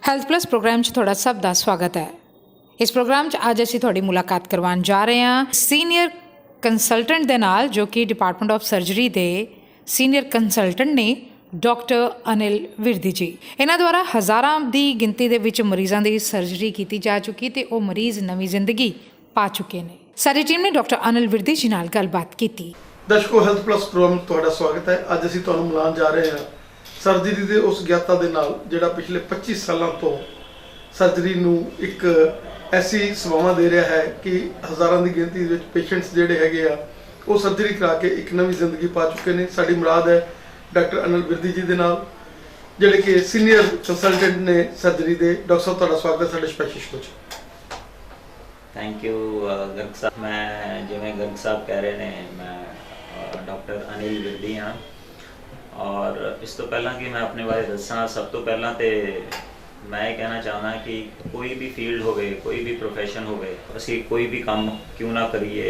Health plus programme 'ਚ ਤੁਹਾਡਾ ਸਭ ਦਾ ਸਵਾਗਤ ਹੈ। ਇਸ ਪ੍ਰੋਗਰਾਮ 'ਚ ਅੱਜ ਅਸੀਂ ਤੁਹਾਡੀ ਮੁਲਾਕਾਤ ਕਰਵਾਉਣ ਜਾ ਰਹੇ ਹਾਂ ਸੀਨੀਅਰ ਕੰਸਲਟੈਂਟ ਦੇ ਨਾਲ, ਜੋ ਕਿ ਡਿਪਾਰਟਮੈਂਟ ਆਫ ਸਰਜਰੀ ਦੇ ਸੀਨੀਅਰ ਕੰਸਲਟੈਂਟ ਨੇ, ਡਾਕਟਰ ਅਨਿਲ ਵਿਰਦੀ ਜੀ। ਇਹਨਾਂ ਦੁਆਰਾ ਹਜ਼ਾਰਾਂ ਦੀ ਗਿਣਤੀ ਦੇ ਵਿੱਚ ਮਰੀਜ਼ਾਂ ਦੀ ਸਰਜਰੀ ਕੀਤੀ ਜਾ ਚੁੱਕੀ ਤੇ ਉਹ ਮਰੀਜ਼ ਨਵੀਂ ਜ਼ਿੰਦਗੀ ਪਾ ਚੁੱਕੇ ਨੇ। ਸਾਡੀ ਟੀਮ ਨੇ ਡਾਕਟਰ ਅਨਿਲ ਵਿਰਦੀ ਜੀ ਨਾਲ ਗੱਲਬਾਤ ਕੀਤੀ। ਦਰਸ਼ਕੋ, ਹੈਲਥ ਪਲੱਸ ਪ੍ਰੋਗਰਾਮ ਤੁਹਾਡਾ ਸਵਾਗਤ ਹੈ। ਅੱਜ ਅਸੀਂ ਤੁਹਾਨੂੰ ਮਿਲਾਉਣ ਜਾ ਰਹੇ ਹਾਂ ਸਰਜਰੀ ਦੇ ਉਸ ਗਿਆਤਾ ਦੇ ਨਾਲ ਜਿਹੜਾ ਪਿਛਲੇ 25 ਸਾਲਾਂ ਤੋਂ ਸਰਜਰੀ ਨੂੰ ਇੱਕ ਐਸੀ ਸੇਵਾਵਾਂ ਦੇ ਰਿਹਾ ਹੈ ਕਿ ਹਜ਼ਾਰਾਂ ਦੀ ਗਿਣਤੀ ਵਿੱਚ ਪੇਸ਼ੈਂਟਸ ਜਿਹੜੇ ਹੈਗੇ ਆ ਉਹ ਸਰਜਰੀ ਕਰਾ ਕੇ ਇੱਕ ਨਵੀਂ ਜ਼ਿੰਦਗੀ ਪਾ ਚੁੱਕੇ ਨੇ। ਸਾਡੀ ਮੁਰਾਦ ਹੈ ਡਾਕਟਰ ਅਨਿਲ ਵਿਰਦੀ ਜੀ ਦੇ ਨਾਲ, ਜਿਹੜੇ ਕਿ ਸੀਨੀਅਰ ਕੰਸਲਟੈਂਟ ਨੇ ਸਰਜਰੀ ਦੇ। ਡਾਕਟਰ ਸਾਹਿਬ, ਤੁਹਾਡਾ ਸਵਾਗਤ ਹੈ ਸਾਡੇ ਸਪੈਸ਼ਲ ਸ਼ੋਅ 'ਚ। थैंक यू गर्ग साहब। मैं जिवें गर्ग साहब कह रहे हैं, मैं डॉक्टर अनिल विरदी हाँ। और इस तो पहला कि मैं अपने बारे दसा, सब तो पहला तो मैं ये कहना चाहना कि कोई भी फील्ड होवे, कोई भी प्रोफैशन होवे, असी कोई भी काम क्यों ना करिए,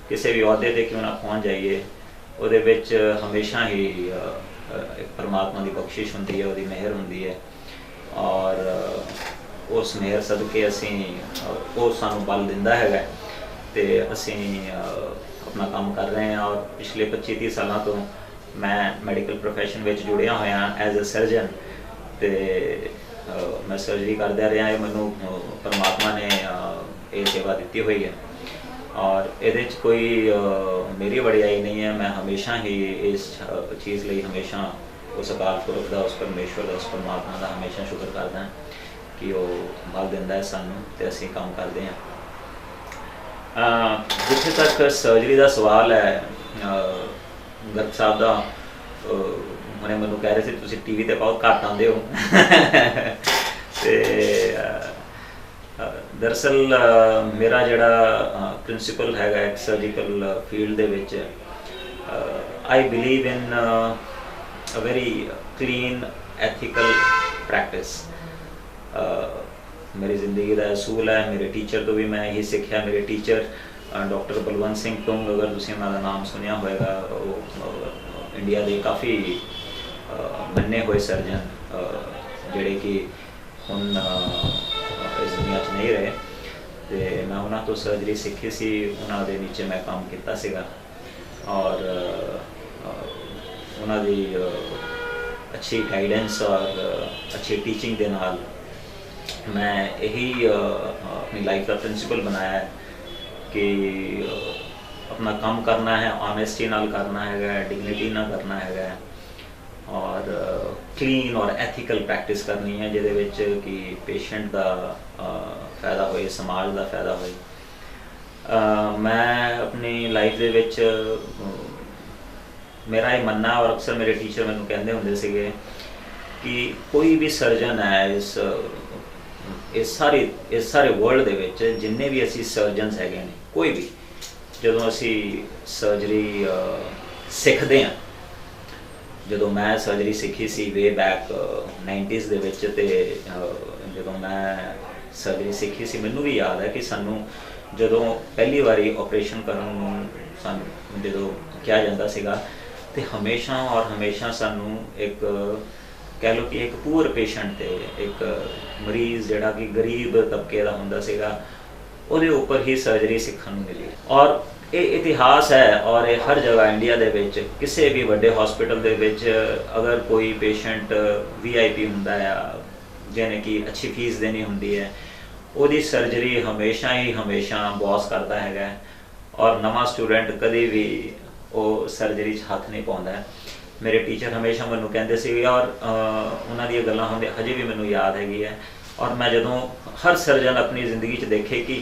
किसी भी अहुदे ते क्यों ना पहुँच जाइए, उहदे विच हमेशा ही एक परमात्मा की बख्शिश होंदी है, उहदी मेहर होंदी है। और उस मेहर सदके असी वो सानू बल दिंदा है तो असी अपना काम कर रहे हैं। और पिछले 25-30 सालों तो मैं मैडिकल प्रोफैशन में जुड़िया होया एज ए सर्जन, तो मैं सर्जरी करदा रहा। मैनू परमात्मा ने ये सेवा दी हुई है और ये कोई मेरी वड़ियाई नहीं है। मैं हमेशा ही इस चीज़ लिए हमेशा उस अकाल पुरख का, उस परमेश्वर का, उस परमात्मा का हमेशा शुक्र करदा कि वो बल दिंदा है सानू ते असीं काम करते हैं। जिथे तक सर्जरी का सवाल है, गर्ग साहब का हुणे मैनूं कह रहे थे तुसीं टीवी ते बहुत घट आउंदे हो। ते दरअसल मेरा जिहड़ा प्रिंसीपल हैगा एक surgical field they which, I believe in a very clean ethical practice. मेरी ज़िंदगी का असूल है। मेरे टीचर तो भी मैं यही सीखा। मेरे टीचर डॉक्टर बलवंत सिंह टुंग, अगर तुसीं उन्हां दा नाम सुनिया होएगा, वो इंडिया के काफ़ी मन्ने हुए सर्जन जिहड़े कि हुण इस दुनिया च नहीं रहे, तो मैं उन्हां तो सर्जरी सीखी सी। उन्हां दे नीचे मैं काम कीता सीगा और उन्हां दी अच्छी गाइडेंस और अच्छी टीचिंग दे नाल मैं यही अपनी लाइफ का प्रिंसिपल बनाया है कि अपना काम करना है, ऑनेस्टी नाल करना है, डिग्निटी नाल करना है और क्लीन और एथिकल प्रैक्टिस करनी है, जिहदे विच कि पेशेंट का फायदा होए, समाज का फायदा होए। मैं अपनी लाइफ दे विच मेरा ये मनना, और अक्सर मेरे टीचर मैनूं कहंदे हुंदे सीगे कि कोई भी सर्जन है इस सारे वर्ल्ड दे विच जिन्ने भी असी सर्जनस हैगे ने, कोई भी जदों असी सर्जरी सीखते हैं, जदों मैं सर्जरी सीखी सी वे बैक 90s दे विच, ते जदों मैं सर्जरी सीखी सी मैनूं भी याद है कि सानूं जदों पहली बारी ऑपरेशन करन नूं सानूं जदों कहा जांदा सीगा, ते हमेशा और हमेशा सानूं एक कह लो कि एक पूअर पेशेंट ते एक मरीज़ जिहड़ा कि गरीब तबके का हुंदा सीगा, उहदे उपर ही सर्जरी सीखण नूं मिली। और ये इतिहास है और ये हर जगह इंडिया दे विच किसी भी वड्डे हॉस्पिटल दे विच अगर कोई पेशेंट VIP हुंदा है जिन्हें कि अच्छी फीस देनी हुंदी है, उहदी सर्जरी हमेशा ही हमेशा बॉस करता है और नवा स्टूडेंट कभी भी वो सर्जरी हाथ नहीं पाउंदा है। मेरे टीचर हमेशा मैनूं कहंदे सी और उन्हां दी गल्लां हुंदे हजे भी मैनूं याद हैगी है। और मैं जदों हर सर्जन अपनी ज़िंदगी च देखे कि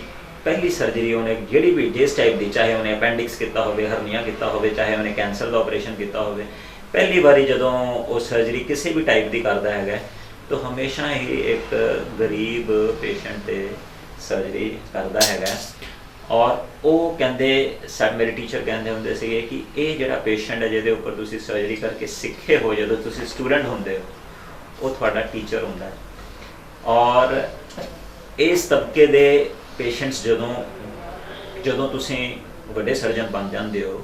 पहली सर्जरी उन्हें जिहड़ी भी जिस टाइप की, चाहे उन्हें अपेंडिक्स किया होवे, हरनिया किया होवे, चाहे उन्हें कैंसर का ऑपरेशन किया होवे, पहली बारी जदों वो सर्जरी किसी भी टाइप की करता है तो हमेशा ही एक गरीब पेशेंट ते सर्जरी करता है। और वो कहते मेरे टीचर कहते होंगे सी कि ये जिहड़ा पेशेंट है जिहदे उपर तुसीं सर्जरी करके सीखे हो, जदों तुसीं स्टूडेंट होंदे हो, वो तुहाडा टीचर हुंदा है। और इस तबके दे पेशेंट्स जदों तुसीं वड्डे सर्जन बन जांदे हो,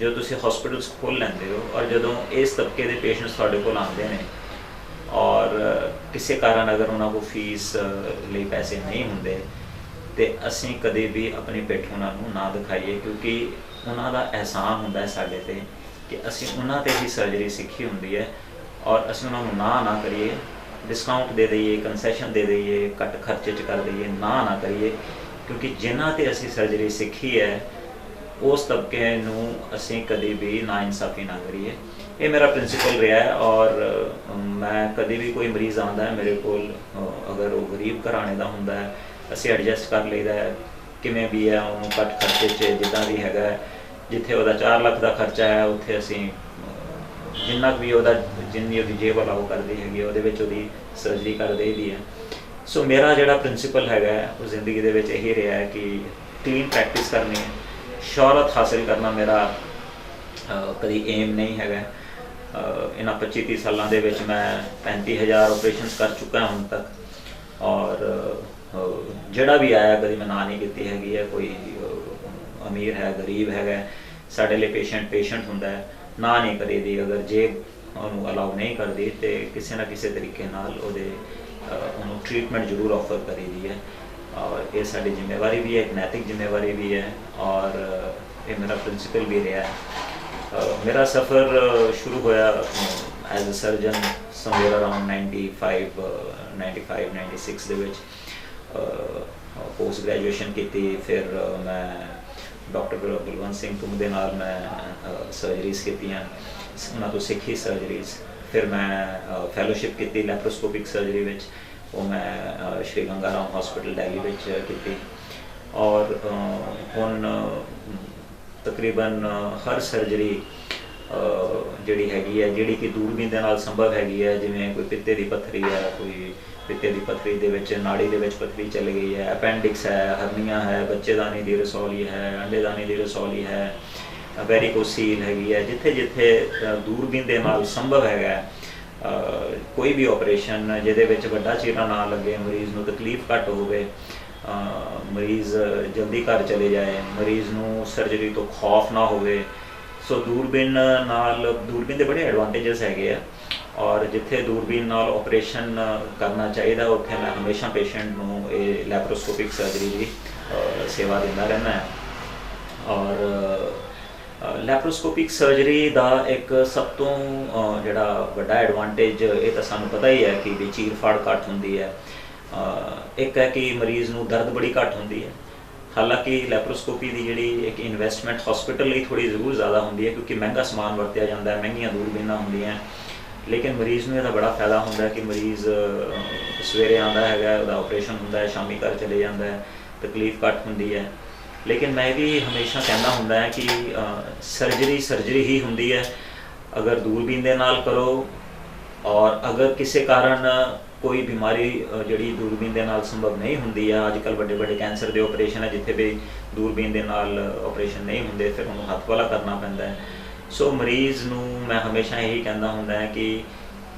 जो तुसीं हॉस्पिटल्स खोल लैंदे हो, और जदों इस तबके दे पेशेंट्स तुहाडे कोल आंदे ने और ਕਿਸੇ ਕਾਰਨ ਅਗਰ ਉਹਨਾਂ ਕੋਲ ਫੀਸ ਲਈ ਪੈਸੇ ਨਹੀਂ ਹੁੰਦੇ ਤੇ ਅਸੀਂ ਕਦੇ ਵੀ ਆਪਣੀ ਪਿੱਠ ਉਹਨਾਂ ਨੂੰ ਨਾ ਦਿਖਾਈਏ, ਕਿਉਂਕਿ ਉਹਨਾਂ ਦਾ ਅਹਿਸਾਨ ਹੁੰਦਾ ਹੈ ਸਾਡੇ ਤੇ ਕਿ ਅਸੀਂ ਉਹਨਾਂ ਤੇ ਹੀ ਸਰਜਰੀ ਸਿੱਖੀ ਹੁੰਦੀ ਹੈ ਔਰ ਅਸੀਂ ਉਹਨਾਂ ਨੂੰ ਨਾ ਕਰੀਏ, ਡਿਸਕਾਊਂਟ ਦੇ ਦਈਏ, ਕੰਸੈਸ਼ਨ ਦੇ ਦਈਏ, ਘੱਟ ਖਰਚੇ 'ਚ ਕਰ ਦਈਏ, ਨਾ ਕਰੀਏ, ਕਿਉਂਕਿ ਜਿਨ੍ਹਾਂ ਤੇ ਅਸੀਂ ਸਰਜਰੀ ਸਿੱਖੀ ਹੈ ਉਸ ਤਬਕੇ ਨੂੰ ਅਸੀਂ ਕਦੇ ਵੀ ਨਾਇਨਸਾਫੀ ਨਾ ਕਰੀਏ। ਇਹ ਮੇਰਾ ਪ੍ਰਿੰਸੀਪਲ ਰਿਹਾ ਹੈ ਔਰ ਮੈਂ ਕਦੇ ਵੀ ਕੋਈ ਮਰੀਜ਼ ਆਉਂਦਾ ਹੈ ਮੇਰੇ ਕੋਲ, ਅਗਰ ਉਹ ਗਰੀਬ ਘਰਾਣੇ ਦਾ ਹੁੰਦਾ ਹੈ ਅਸੀਂ ਐਡਜਸਟ ਕਰ ਲਈਦਾ ਹੈ, ਕਿਵੇਂ ਵੀ ਹੈ ਉਹਨੂੰ ਘੱਟ ਖਰਚੇ 'ਚ ਜਿੱਦਾਂ ਵੀ ਹੈਗਾ, ਜਿੱਥੇ ਉਹਦਾ 4 ਲੱਖ ਦਾ ਖਰਚਾ ਹੈ ਉੱਥੇ ਅਸੀਂ ਜਿੰਨਾ ਵੀ ਜਿੰਨੀ ਉਹਦੀ ਜੇਬ ਅਲਾਓ ਕਰਦੀ ਹੈਗੀ ਉਹਦੇ ਵਿੱਚ ਉਹਦੀ ਸਰਜਰੀ ਕਰ ਦੇਈਦੀ ਹੈ। ਸੋ ਮੇਰਾ ਜਿਹੜਾ ਪ੍ਰਿੰਸੀਪਲ ਹੈਗਾ ਉਹ ਜ਼ਿੰਦਗੀ ਦੇ ਵਿੱਚ ਇਹੀ ਰਿਹਾ ਹੈ ਕਿ ਕਲੀਨ ਪ੍ਰੈਕਟਿਸ ਕਰਨੀ ਹੈ, ਸ਼ੋਹਰਤ ਹਾਸਿਲ ਕਰਨਾ ਮੇਰਾ ਕਦੀ ਏਮ ਨਹੀਂ ਹੈਗਾ। ਇਹਨਾਂ 25-30 ਸਾਲਾਂ ਦੇ ਵਿੱਚ ਮੈਂ 35,000 ਆਪਰੇਸ਼ਨਸ ਕਰ ਚੁੱਕਾ ਹੁਣ ਤੱਕ ਔਰ ਜਿਹੜਾ ਵੀ ਆਇਆ ਕਦੀ ਮੈਂ ਨਾ ਨਹੀਂ ਕੀਤੀ ਹੈਗੀ ਹੈ। ਕੋਈ ਅਮੀਰ ਹੈ, ਗਰੀਬ ਹੈਗਾ, ਸਾਡੇ ਲਈ ਪੇਸ਼ੈਂਟ ਹੁੰਦਾ ਹੈ, ਨਾ ਨਹੀਂ ਕਰੀਦੀ। ਅਗਰ ਜੇਬ ਉਹਨੂੰ ਅਲਾਉ ਨਹੀਂ ਕਰਦੀ ਤੇ ਕਿਸੇ ਨਾ ਕਿਸੇ ਤਰੀਕੇ ਨਾਲ ਉਹਨੂੰ ਟ੍ਰੀਟਮੈਂਟ ਜ਼ਰੂਰ ਆਫਰ ਕਰੀਦੀ ਹੈ ਔਰ ਇਹ ਸਾਡੀ ਜ਼ਿੰਮੇਵਾਰੀ ਵੀ ਹੈ, ਇੱਕ ਨੈਤਿਕ ਜ਼ਿੰਮੇਵਾਰੀ ਵੀ ਹੈ ਔਰ ਇਹ ਮੇਰਾ ਪ੍ਰਿੰਸੀਪਲ ਵੀ ਰਿਹਾ ਹੈ। ਮੇਰਾ ਸਫ਼ਰ ਸ਼ੁਰੂ ਹੋਇਆ as a surgeon somewhere around 95-96 ਦੇ ਵਿੱਚ। ਪੋਸਟ ਗ੍ਰੈਜੂਏਸ਼ਨ ਕੀਤੀ, ਫਿਰ ਮੈਂ ਡਾਕਟਰ ਬਲਵੰਤ ਸਿੰਘ ਤੁੰਗ ਦੇ ਨਾਲ ਮੈਂ ਸਰਜਰੀਜ਼ ਕੀਤੀਆਂ, ਉਹਨਾਂ ਤੋਂ ਸਿੱਖੀ ਸਰਜਰੀਜ਼। ਫਿਰ ਮੈਂ ਫੈਲੋਸ਼ਿਪ ਕੀਤੀ ਲੈਪਰੋਸਕੋਪਿਕ ਸਰਜਰੀ ਵਿੱਚ, ਉਹ ਮੈਂ ਸ਼੍ਰੀ ਗੰਗਾ ਰਾਮ ਹਸਪੀਟਲ ਦਿੱਲੀ ਵਿੱਚ ਕੀਤੀ ਔਰ ਹੁਣ ਤਕਰੀਬਨ ਹਰ ਸਰਜਰੀ ਜਿਹੜੀ ਹੈਗੀ ਹੈ, ਜਿਹੜੀ ਕਿ ਦੂਰਬੀਨ ਦੇ ਨਾਲ ਸੰਭਵ ਹੈਗੀ ਹੈ, ਜਿਵੇਂ ਕੋਈ ਪਿੱਤੇ ਦੀ ਪੱਥਰੀ ਹੈ, ਕੋਈ ਪਿੱਤੇ ਦੀ ਪੱਥਰੀ ਦੇ ਵਿੱਚ ਨਾੜੀ ਦੇ ਵਿੱਚ ਪੱਥਰੀ ਚੱਲ ਗਈ ਹੈ, ਅਪੈਂਡਿਕਸ ਹੈ, ਹਰਨੀਆਂ ਹੈ, ਬੱਚੇਦਾਨੀ ਦੀ ਰਸੌਲੀ ਹੈ, ਅੰਡੇਦਾਨੀ ਦੀ ਰਸੌਲੀ ਹੈ, ਵੈਰੀਕੋਸੀਲ ਹੈਗੀ ਹੈ, ਜਿੱਥੇ ਦੂਰਬੀਨ ਦੇ ਨਾਲ ਸੰਭਵ ਹੈਗਾ ਕੋਈ ਵੀ ਆਪਰੇਸ਼ਨ ਜਿਹਦੇ ਵਿੱਚ ਵੱਡਾ ਚੀਰਾ ਨਾ ਲੱਗੇ, ਮਰੀਜ਼ ਨੂੰ ਤਕਲੀਫ ਘੱਟ ਹੋਵੇ, ਮਰੀਜ਼ ਜਲਦੀ ਘਰ ਚਲੇ ਜਾਏ, ਮਰੀਜ਼ ਨੂੰ ਸਰਜਰੀ ਤੋਂ ਖੌਫ ਨਾ ਹੋਵੇ। ਸੋ ਦੂਰਬੀਨ ਦੇ ਬੜੇ ਐਡਵਾਂਟੇਜਸ ਹੈਗੇ ਆ ਔਰ ਜਿੱਥੇ ਦੂਰਬੀਨ ਨਾਲ ਆਪਰੇਸ਼ਨ ਕਰਨਾ ਚਾਹੀਦਾ ਉੱਥੇ ਮੈਂ ਹਮੇਸ਼ਾ ਪੇਸ਼ੈਂਟ ਨੂੰ ਇਹ ਲੈਪਰੋਸਕੋਪਿਕ ਸਰਜਰੀ ਦੀ ਸੇਵਾ ਦਿੰਦਾ ਰਹਿੰਦਾ ਹੈ। ਔਰ ਲੈਪਰੋਸਕੋਪਿਕ ਸਰਜਰੀ ਦਾ ਇੱਕ ਸਭ ਤੋਂ ਜਿਹੜਾ ਵੱਡਾ ਐਡਵਾਂਟੇਜ, ਇਹ ਤਾਂ ਸਾਨੂੰ ਪਤਾ ਹੀ ਹੈ ਕਿ ਵੀ ਚੀਰ ਫਾੜ ਘੱਟ ਹੁੰਦੀ ਹੈ। ਇੱਕ ਹੈ ਕਿ ਮਰੀਜ਼ ਨੂੰ ਦਰਦ ਬੜੀ ਘੱਟ ਹੁੰਦੀ ਹੈ। ਹਾਲਾਂਕਿ ਲੈਪਰੋਸਕੋਪੀ ਦੀ ਜਿਹੜੀ ਇੱਕ ਇਨਵੈਸਟਮੈਂਟ ਹਸਪੀਟਲ ਲਈ ਥੋੜ੍ਹੀ ਜ਼ਰੂਰ ਜ਼ਿਆਦਾ ਹੁੰਦੀ ਹੈ ਕਿਉਂਕਿ ਮਹਿੰਗਾ ਸਮਾਨ ਵਰਤਿਆ ਜਾਂਦਾ ਹੈ, ਮਹਿੰਗੀਆਂ ਦੂਰਬੀਨਾਂ ਹੁੰਦੀਆਂ, ਲੇਕਿਨ ਮਰੀਜ਼ ਨੂੰ ਇਹਦਾ ਬੜਾ ਫਾਇਦਾ ਹੁੰਦਾ ਹੈ ਕਿ ਮਰੀਜ਼ ਸਵੇਰੇ ਆਉਂਦਾ ਹੈਗਾ, ਉਹਦਾ ਆਪਰੇਸ਼ਨ ਹੁੰਦਾ ਹੈ, ਸ਼ਾਮੀ ਘਰ ਚਲੇ ਜਾਂਦਾ ਹੈ, ਤਕਲੀਫ ਘੱਟ ਹੁੰਦੀ ਹੈ। ਲੇਕਿਨ ਮੈਂ ਵੀ ਹਮੇਸ਼ਾ ਕਹਿੰਦਾ ਹੁੰਦਾ ਹੈ ਕਿ ਸਰਜਰੀ ਹੀ ਹੁੰਦੀ ਹੈ। ਅਗਰ ਦੂਰਬੀਨ ਦੇ ਨਾਲ ਕਰੋ ਔਰ ਅਗਰ ਕਿਸੇ ਕਾਰਨ ਕੋਈ ਬਿਮਾਰੀ ਜਿਹੜੀ ਦੂਰਬੀਨ ਦੇ ਨਾਲ ਸੰਭਵ ਨਹੀਂ ਹੁੰਦੀ ਹੈ, ਅੱਜ ਕੱਲ੍ਹ ਵੱਡੇ ਕੈਂਸਰ ਦੇ ਆਪਰੇਸ਼ਨ ਹੈ ਜਿੱਥੇ ਵੀ ਦੂਰਬੀਨ ਦੇ ਨਾਲ ਆਪਰੇਸ਼ਨ ਨਹੀਂ ਹੁੰਦੇ, ਫਿਰ ਉਹਨੂੰ ਹੱਥ ਵਾਲਾ ਕਰਨਾ ਪੈਂਦਾ ਹੈ। ਸੋ ਮਰੀਜ਼ ਨੂੰ ਮੈਂ ਹਮੇਸ਼ਾ ਇਹੀ ਕਹਿੰਦਾ ਹੁੰਦਾ ਹੈ ਕਿ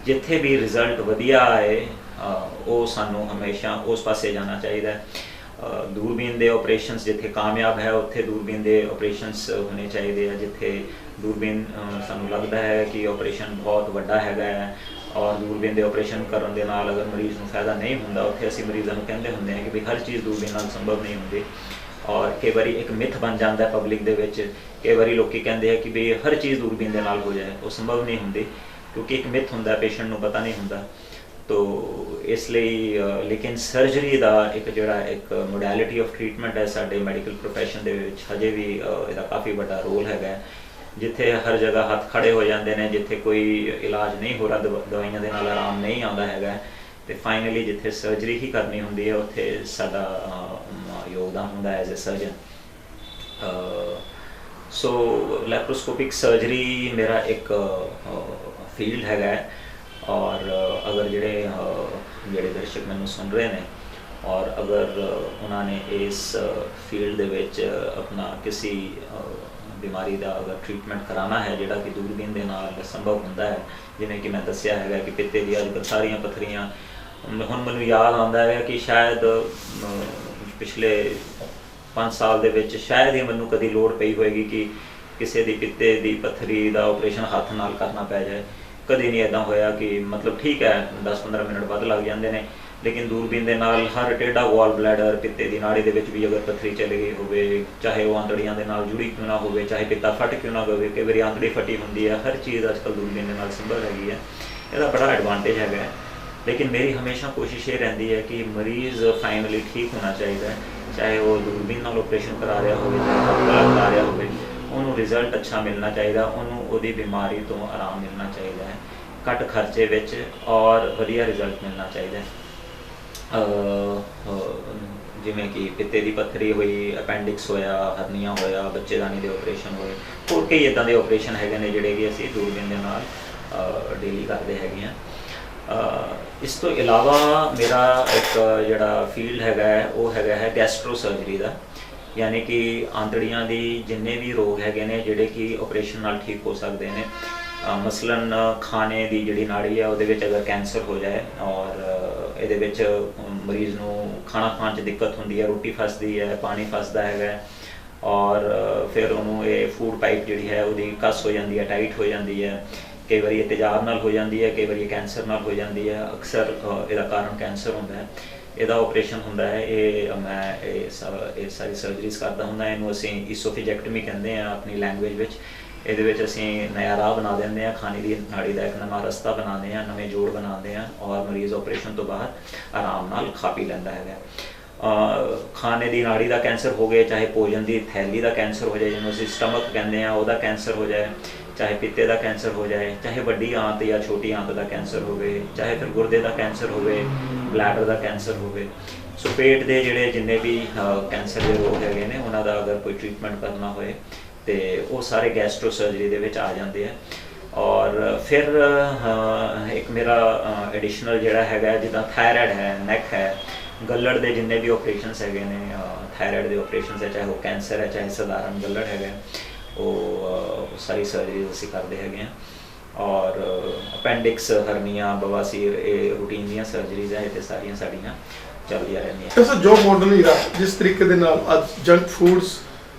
ਜਿੱਥੇ ਵੀ ਰਿਜ਼ਲਟ ਵਧੀਆ ਆਏ ਉਹ ਸਾਨੂੰ ਹਮੇਸ਼ਾ ਉਸ ਪਾਸੇ ਜਾਣਾ ਚਾਹੀਦਾ ਹੈ। ਦੂਰਬੀਨ ਦੇ ਆਪਰੇਸ਼ਨਸ ਜਿੱਥੇ ਕਾਮਯਾਬ ਹੈ ਉੱਥੇ ਦੂਰਬੀਨ ਦੇ ਆਪਰੇਸ਼ਨਸ ਹੋਣੇ ਚਾਹੀਦੇ ਆ। ਜਿੱਥੇ ਦੂਰਬੀਨ ਸਾਨੂੰ ਲੱਗਦਾ ਹੈ ਕਿ ਆਪਰੇਸ਼ਨ ਬਹੁਤ ਵੱਡਾ ਹੈਗਾ ਹੈ ਔਰ ਦੂਰਬੀਨ ਦੇ ਆਪਰੇਸ਼ਨ ਕਰਨ ਦੇ ਨਾਲ ਅਗਰ ਮਰੀਜ਼ ਨੂੰ ਫਾਇਦਾ ਨਹੀਂ ਹੁੰਦਾ, ਉੱਥੇ ਅਸੀਂ ਮਰੀਜ਼ਾਂ ਨੂੰ ਕਹਿੰਦੇ ਹੁੰਦੇ ਹਾਂ ਕਿ ਵੀ ਹਰ ਚੀਜ਼ ਦੂਰਬੀਨ ਨਾਲ ਸੰਭਵ ਨਹੀਂ ਹੁੰਦੀ। ਔਰ ਕਈ ਵਾਰੀ ਇੱਕ ਮਿਥ ਬਣ ਜਾਂਦਾ ਪਬਲਿਕ ਦੇ ਵਿੱਚ, ਕਈ ਵਾਰੀ ਲੋਕੀ ਕਹਿੰਦੇ ਆ ਕਿ ਵੀ ਹਰ ਚੀਜ਼ ਦੂਰਬੀਨ ਦੇ ਨਾਲ ਹੋ ਜਾਏ, ਉਹ ਸੰਭਵ ਨਹੀਂ ਹੁੰਦੀ ਕਿਉਂਕਿ ਇੱਕ ਮਿਥ ਹੁੰਦਾ, ਪੇਸ਼ੈਂਟ ਨੂੰ ਪਤਾ ਨਹੀਂ ਹੁੰਦਾ। ਤੋ ਇਸ ਲਈ ਲੇਕਿਨ ਸਰਜਰੀ ਦਾ ਇੱਕ ਜਿਹੜਾ ਇੱਕ ਮੋਡੈਲਿਟੀ ਆਫ ਟ੍ਰੀਟਮੈਂਟ ਹੈ ਸਾਡੇ ਮੈਡੀਕਲ ਪ੍ਰੋਫੈਸ਼ਨ ਦੇ ਵਿੱਚ, ਹਜੇ ਵੀ ਇਹਦਾ ਕਾਫੀ ਵੱਡਾ ਰੋਲ ਹੈਗਾ। ਜਿੱਥੇ ਹਰ ਜਗ੍ਹਾ ਹੱਥ ਖੜੇ ਹੋ ਜਾਂਦੇ ਨੇ, ਜਿੱਥੇ ਕੋਈ ਇਲਾਜ ਨਹੀਂ ਹੋ ਰਿਹਾ, ਦਵਾਈਆਂ ਦੇ ਨਾਲ ਆਰਾਮ ਨਹੀਂ ਆਉਂਦਾ ਹੈਗਾ, ਤੇ ਫਾਈਨਲੀ ਜਿੱਥੇ ਸਰਜਰੀ ਹੀ ਕਰਨੀ ਹੁੰਦੀ ਹੈ ਉੱਥੇ ਸਾਡਾ ਯੋਗਦਾਨ ਹੁੰਦਾ as a surgeon. So laparoscopic surgery ਮੇਰਾ ਇੱਕ ਫੀਲਡ ਹੈਗਾ ਔਰ ਅਗਰ ਜਿਹੜੇ ਦਰਸ਼ਕ ਮੈਨੂੰ ਸੁਣ ਰਹੇ ਨੇ ਔਰ ਅਗਰ ਉਹਨਾਂ ਨੇ ਇਸ ਫੀਲਡ ਦੇ ਵਿੱਚ ਆਪਣਾ ਕਿਸੇ ਬਿਮਾਰੀ ਦਾ ਅਗਰ ਟ੍ਰੀਟਮੈਂਟ ਕਰਾਉਣਾ ਹੈ ਜਿਹੜਾ ਕਿ ਦੂਰਬੀਨ ਦੇ ਨਾਲ ਸੰਭਵ ਹੁੰਦਾ ਹੈ, ਜਿਵੇਂ ਕਿ ਮੈਂ ਦੱਸਿਆ ਹੈਗਾ ਕਿ ਪਿੱਤੇ ਦੀ ਅੱਜ ਕੱਲ੍ਹ ਸਾਰੀਆਂ ਪੱਥਰੀਆਂ, ਹੁਣ ਮੈਨੂੰ ਯਾਦ ਆਉਂਦਾ ਹੈ ਕਿ ਸ਼ਾਇਦ ਪਿਛਲੇ 5 ਸਾਲ ਦੇ ਵਿੱਚ ਸ਼ਾਇਦ ਹੀ ਮੈਨੂੰ ਕਦੀ ਲੋੜ ਪਈ ਹੋਏਗੀ ਕਿ ਕਿਸੇ ਦੀ ਪਿੱਤੇ ਦੀ ਪੱਥਰੀ ਦਾ ਆਪਰੇਸ਼ਨ ਹੱਥ ਨਾਲ ਕਰਨਾ ਪੈ ਜਾਏ, ਕਦੇ ਨਹੀਂ ਇੱਦਾਂ ਹੋਇਆ ਕਿ ਮਤਲਬ ਠੀਕ ਹੈ 10-15 ਮਿੰਟ ਵੱਧ ਲੱਗ ਜਾਂਦੇ ਨੇ, ਲੇਕਿਨ ਦੂਰਬੀਨ ਦੇ ਨਾਲ ਹਰ ਟੇਢਾ ਵਾਲ ਬਲੈਡਰ, ਪਿੱਤੇ ਦੀ ਨਾੜੀ ਦੇ ਵਿੱਚ ਵੀ ਅਗਰ ਪੱਥਰੀ ਚਲੀ ਗਈ ਹੋਵੇ, ਚਾਹੇ ਉਹ ਆਂਤੜੀਆਂ ਦੇ ਨਾਲ ਜੁੜੀ ਕਿਉਂ ਨਾ ਹੋਵੇ, ਚਾਹੇ ਪਿੱਤਾ ਫਟ ਕਿਉਂ ਨਾ ਹੋਵੇ, ਕਈ ਵਾਰੀ ਆਂਤੜੀ ਫਟੀ ਹੁੰਦੀ ਹੈ, ਹਰ ਚੀਜ਼ ਅੱਜ ਕੱਲ੍ਹ ਦੂਰਬੀਨ ਦੇ ਨਾਲ ਸੰਭਵ ਹੈਗੀ ਹੈ। ਇਹਦਾ ਬੜਾ ਐਡਵਾਂਟੇਜ ਹੈਗਾ ਹੈ। ਲੇਕਿਨ ਮੇਰੀ ਹਮੇਸ਼ਾ ਕੋਸ਼ਿਸ਼ ਇਹ ਰਹਿੰਦੀ ਹੈ ਕਿ ਮਰੀਜ਼ ਫਾਈਨਲੀ ਠੀਕ ਹੋਣਾ ਚਾਹੀਦਾ ਹੈ, ਚਾਹੇ ਉਹ ਦੂਰਬੀਨ ਨਾਲ ਆਪਰੇਸ਼ਨ ਕਰਾ ਰਿਹਾ ਹੋਵੇ, ਚਾਹੇ ਹਸਪਤਾਲ ਕਰਾ ਰਿਹਾ ਹੋਵੇ, ਉਹਨੂੰ ਰਿਜ਼ਲਟ ਅੱਛਾ ਮਿਲਣਾ ਚਾਹੀਦਾ, ਉਹਨੂੰ ਉਹਦੀ ਬਿਮਾਰੀ ਤੋਂ ਆਰਾਮ ਮਿਲਣਾ ਚਾਹੀਦਾ ਹੈ, ਘੱਟ ਖਰਚੇ ਵਿੱਚ ਔਰ ਵਧੀਆ ਰਿਜ਼ਲਟ ਮਿਲਣਾ ਚਾਹੀਦਾ ਹੈ। ਜਿਵੇਂ ਕਿ ਪਿੱਤੇ ਦੀ ਪੱਥਰੀ ਹੋਈ, ਅਪੈਂਡਿਕਸ ਹੋਇਆ, ਹਰਨੀਆ ਹੋਇਆ, ਬੱਚੇਦਾਨੀ ਦੇ ਆਪਰੇਸ਼ਨ ਹੋਏ, ਹੋਰ ਕਈ ਇੱਦਾਂ ਦੇ ਆਪਰੇਸ਼ਨ ਹੈਗੇ ਨੇ ਜਿਹੜੇ ਕਿ ਅਸੀਂ ਦੂਰਬੀਨ ਦੇ ਨਾਲ ਡੇਲੀ ਕਰਦੇ ਹੈਗੇ ਹਾਂ। ਇਸ ਤੋਂ ਇਲਾਵਾ ਮੇਰਾ ਇੱਕ ਜਿਹੜਾ ਫੀਲਡ ਹੈਗਾ ਹੈ ਉਹ ਹੈਗਾ ਹੈ ਗੈਸਟਰੋ ਸਰਜਰੀ ਦਾ, ਯਾਨੀ ਕਿ ਆਂਤੜੀਆਂ ਦੀ ਜਿੰਨੇ ਵੀ ਰੋਗ ਹੈਗੇ ਨੇ ਜਿਹੜੇ ਕਿ ਆਪਰੇਸ਼ਨ ਨਾਲ ਠੀਕ ਹੋ ਸਕਦੇ ਨੇ। ਮਸਲਨ ਖਾਣੇ ਦੀ ਜਿਹੜੀ ਨਾੜੀ ਹੈ ਉਹਦੇ ਵਿੱਚ ਅਗਰ ਕੈਂਸਰ ਹੋ ਜਾਏ ਔਰ ਇਹਦੇ ਵਿੱਚ ਮਰੀਜ਼ ਨੂੰ ਖਾਣਾ ਖਾਣ 'ਚ ਦਿੱਕਤ ਹੁੰਦੀ ਹੈ, ਰੋਟੀ ਫਸਦੀ ਹੈ, ਪਾਣੀ ਫਸਦਾ ਹੈਗਾ ਔਰ ਫਿਰ ਉਹਨੂੰ ਇਹ ਫੂਡ ਪਾਈਪ ਜਿਹੜੀ ਹੈ ਉਹਦੀ ਕੱਸ ਹੋ ਜਾਂਦੀ ਹੈ, ਟਾਈਟ ਹੋ ਜਾਂਦੀ ਹੈ, ਕਈ ਵਾਰੀ ਇਹ ਤੇਜ਼ਾਬ ਨਾਲ ਹੋ ਜਾਂਦੀ ਹੈ, ਕਈ ਵਾਰੀ ਕੈਂਸਰ ਨਾਲ ਹੋ ਜਾਂਦੀ ਹੈ। ਅਕਸਰ ਇਹਦਾ ਕਾਰਨ ਕੈਂਸਰ ਹੁੰਦਾ ਹੈ। ਇਹਦਾ ਆਪਰੇਸ਼ਨ ਹੁੰਦਾ ਹੈ, ਮੈਂ ਇਹ ਸਾਰੀ ਸਰਜਰੀਜ਼ ਕਰਦਾ ਹੁੰਦਾ। ਇਹਨੂੰ ਅਸੀਂ ਈਸੋਫੇਜੈਕਟਮੀ ਕਹਿੰਦੇ ਹਾਂ ਆਪਣੀ ਲੈਂਗੁਏਜ ਵਿੱਚ। ਇਹਦੇ ਵਿੱਚ ਅਸੀਂ ਨया ਰਾਹ ਬਣਾ ਦਿੰਦੇ ਹਾਂ, ਖਾਣੇ ਦੀ ਨਾੜੀ ਦਾ ਇੱਕ ਨਵਾਂ ਰਸਤਾ ਬਣਾਉਂਦੇ ਹਾਂ, ਨਵੇਂ ਜੋੜ ਬਣਾਉਂਦੇ ਹਾਂ ਔਰ ਮਰੀਜ਼ ਆਪਰੇਸ਼ਨ ਤੋਂ ਬਾਅਦ ਆਰਾਮ ਨਾਲ ਖਾ ਪੀ ਲੈਂਦਾ ਹੈਗਾ। ਖਾਣੇ ਦੀ ਨਾੜੀ ਦਾ ਕੈਂਸਰ ਹੋ ਗਏ, ਚਾਹੇ ਭੋਜਨ ਦੀ ਥੈਲੀ ਦਾ ਕੈਂਸਰ ਹੋ ਜਾਏ ਜਿਹਨੂੰ ਅਸੀਂ ਸਟਮਕ ਕਹਿੰਦੇ ਹਾਂ, ਉਹਦਾ ਕੈਂਸਰ ਹੋ ਜਾਏ, ਚਾਹੇ ਪਿੱਤੇ ਦਾ ਕੈਂਸਰ ਹੋ ਜਾਏ, ਚਾਹੇ ਵੱਡੀ ਆਂਤ ਜਾਂ ਛੋਟੀ ਆਂਤ ਦਾ ਕੈਂਸਰ ਹੋਵੇ, ਚਾਹੇ ਫਿਰ ਗੁਰਦੇ ਦਾ ਕੈਂਸਰ ਹੋਵੇ, ਬਲੈਡਰ ਦਾ ਕੈਂਸਰ ਹੋਵੇ। ਸੋ ਪੇਟ ਦੇ ਜਿਹੜੇ ਜਿੰਨੇ ਵੀ ਕੈਂਸਰ ਦੇ ਰੋਗ ਹੈਗੇ ਨੇ ਉਹਨਾਂ ਦਾ ਅਗਰ ਕੋਈ ਟ੍ਰੀਟਮੈਂਟ ਕਰਨਾ ਹੋਏ ਤੇ ਉਹ ਸਾਰੇ ਗੈਸਟਰੋ ਸਰਜਰੀ ਦੇ ਵਿੱਚ ਆ ਜਾਂਦੇ ਆ। ਔਰ ਫਿਰ ਇੱਕ ਮੇਰਾ ਐਡੀਸ਼ਨਲ ਜਿਹੜਾ ਹੈਗਾ ਜਿੱਦਾਂ ਥਾਇਰਾਇਡ ਹੈ, ਨੈਕ ਹੈ, ਗੱਲੜ ਦੇ ਜਿੰਨੇ ਵੀ ਆਪਰੇਸ਼ਨਸ ਹੈਗੇ ਨੇ, ਥਾਇਰਾਇਡ ਦੇ ਆਪਰੇਸ਼ਨਸ ਹੈ, ਚਾਹੇ ਉਹ ਕੈਂਸਰ ਹੈ, ਚਾਹੇ ਸਧਾਰਨ ਗੱਲੜ ਹੈਗਾ, ਉਹ ਸਾਰੀ ਸਰਜਰੀ ਅਸੀਂ ਕਰਦੇ ਹੈਗੇ ਹਾਂ। ਔਰ ਅਪੈਂਡਿਕਸ, ਹਰਨੀਆ, ਬਵਾਸੀਰ, ਇਹ ਰੂਟੀਨ ਦੀਆਂ ਸਰਜਰੀਜ਼ ਹੈ, ਇਹ ਸਾਰੀਆਂ ਸਾਡੀਆਂ ਚੱਲਦੀਆਂ ਰਹਿੰਦੀਆਂ। ਸਰ ਜੋ ਮਾਡਰਨ ਈਰਾ ਜਿਸ ਤਰੀਕੇ ਦੇ ਨਾਲ ਅੱਜ ਜੰਕ ਫੂਡਸ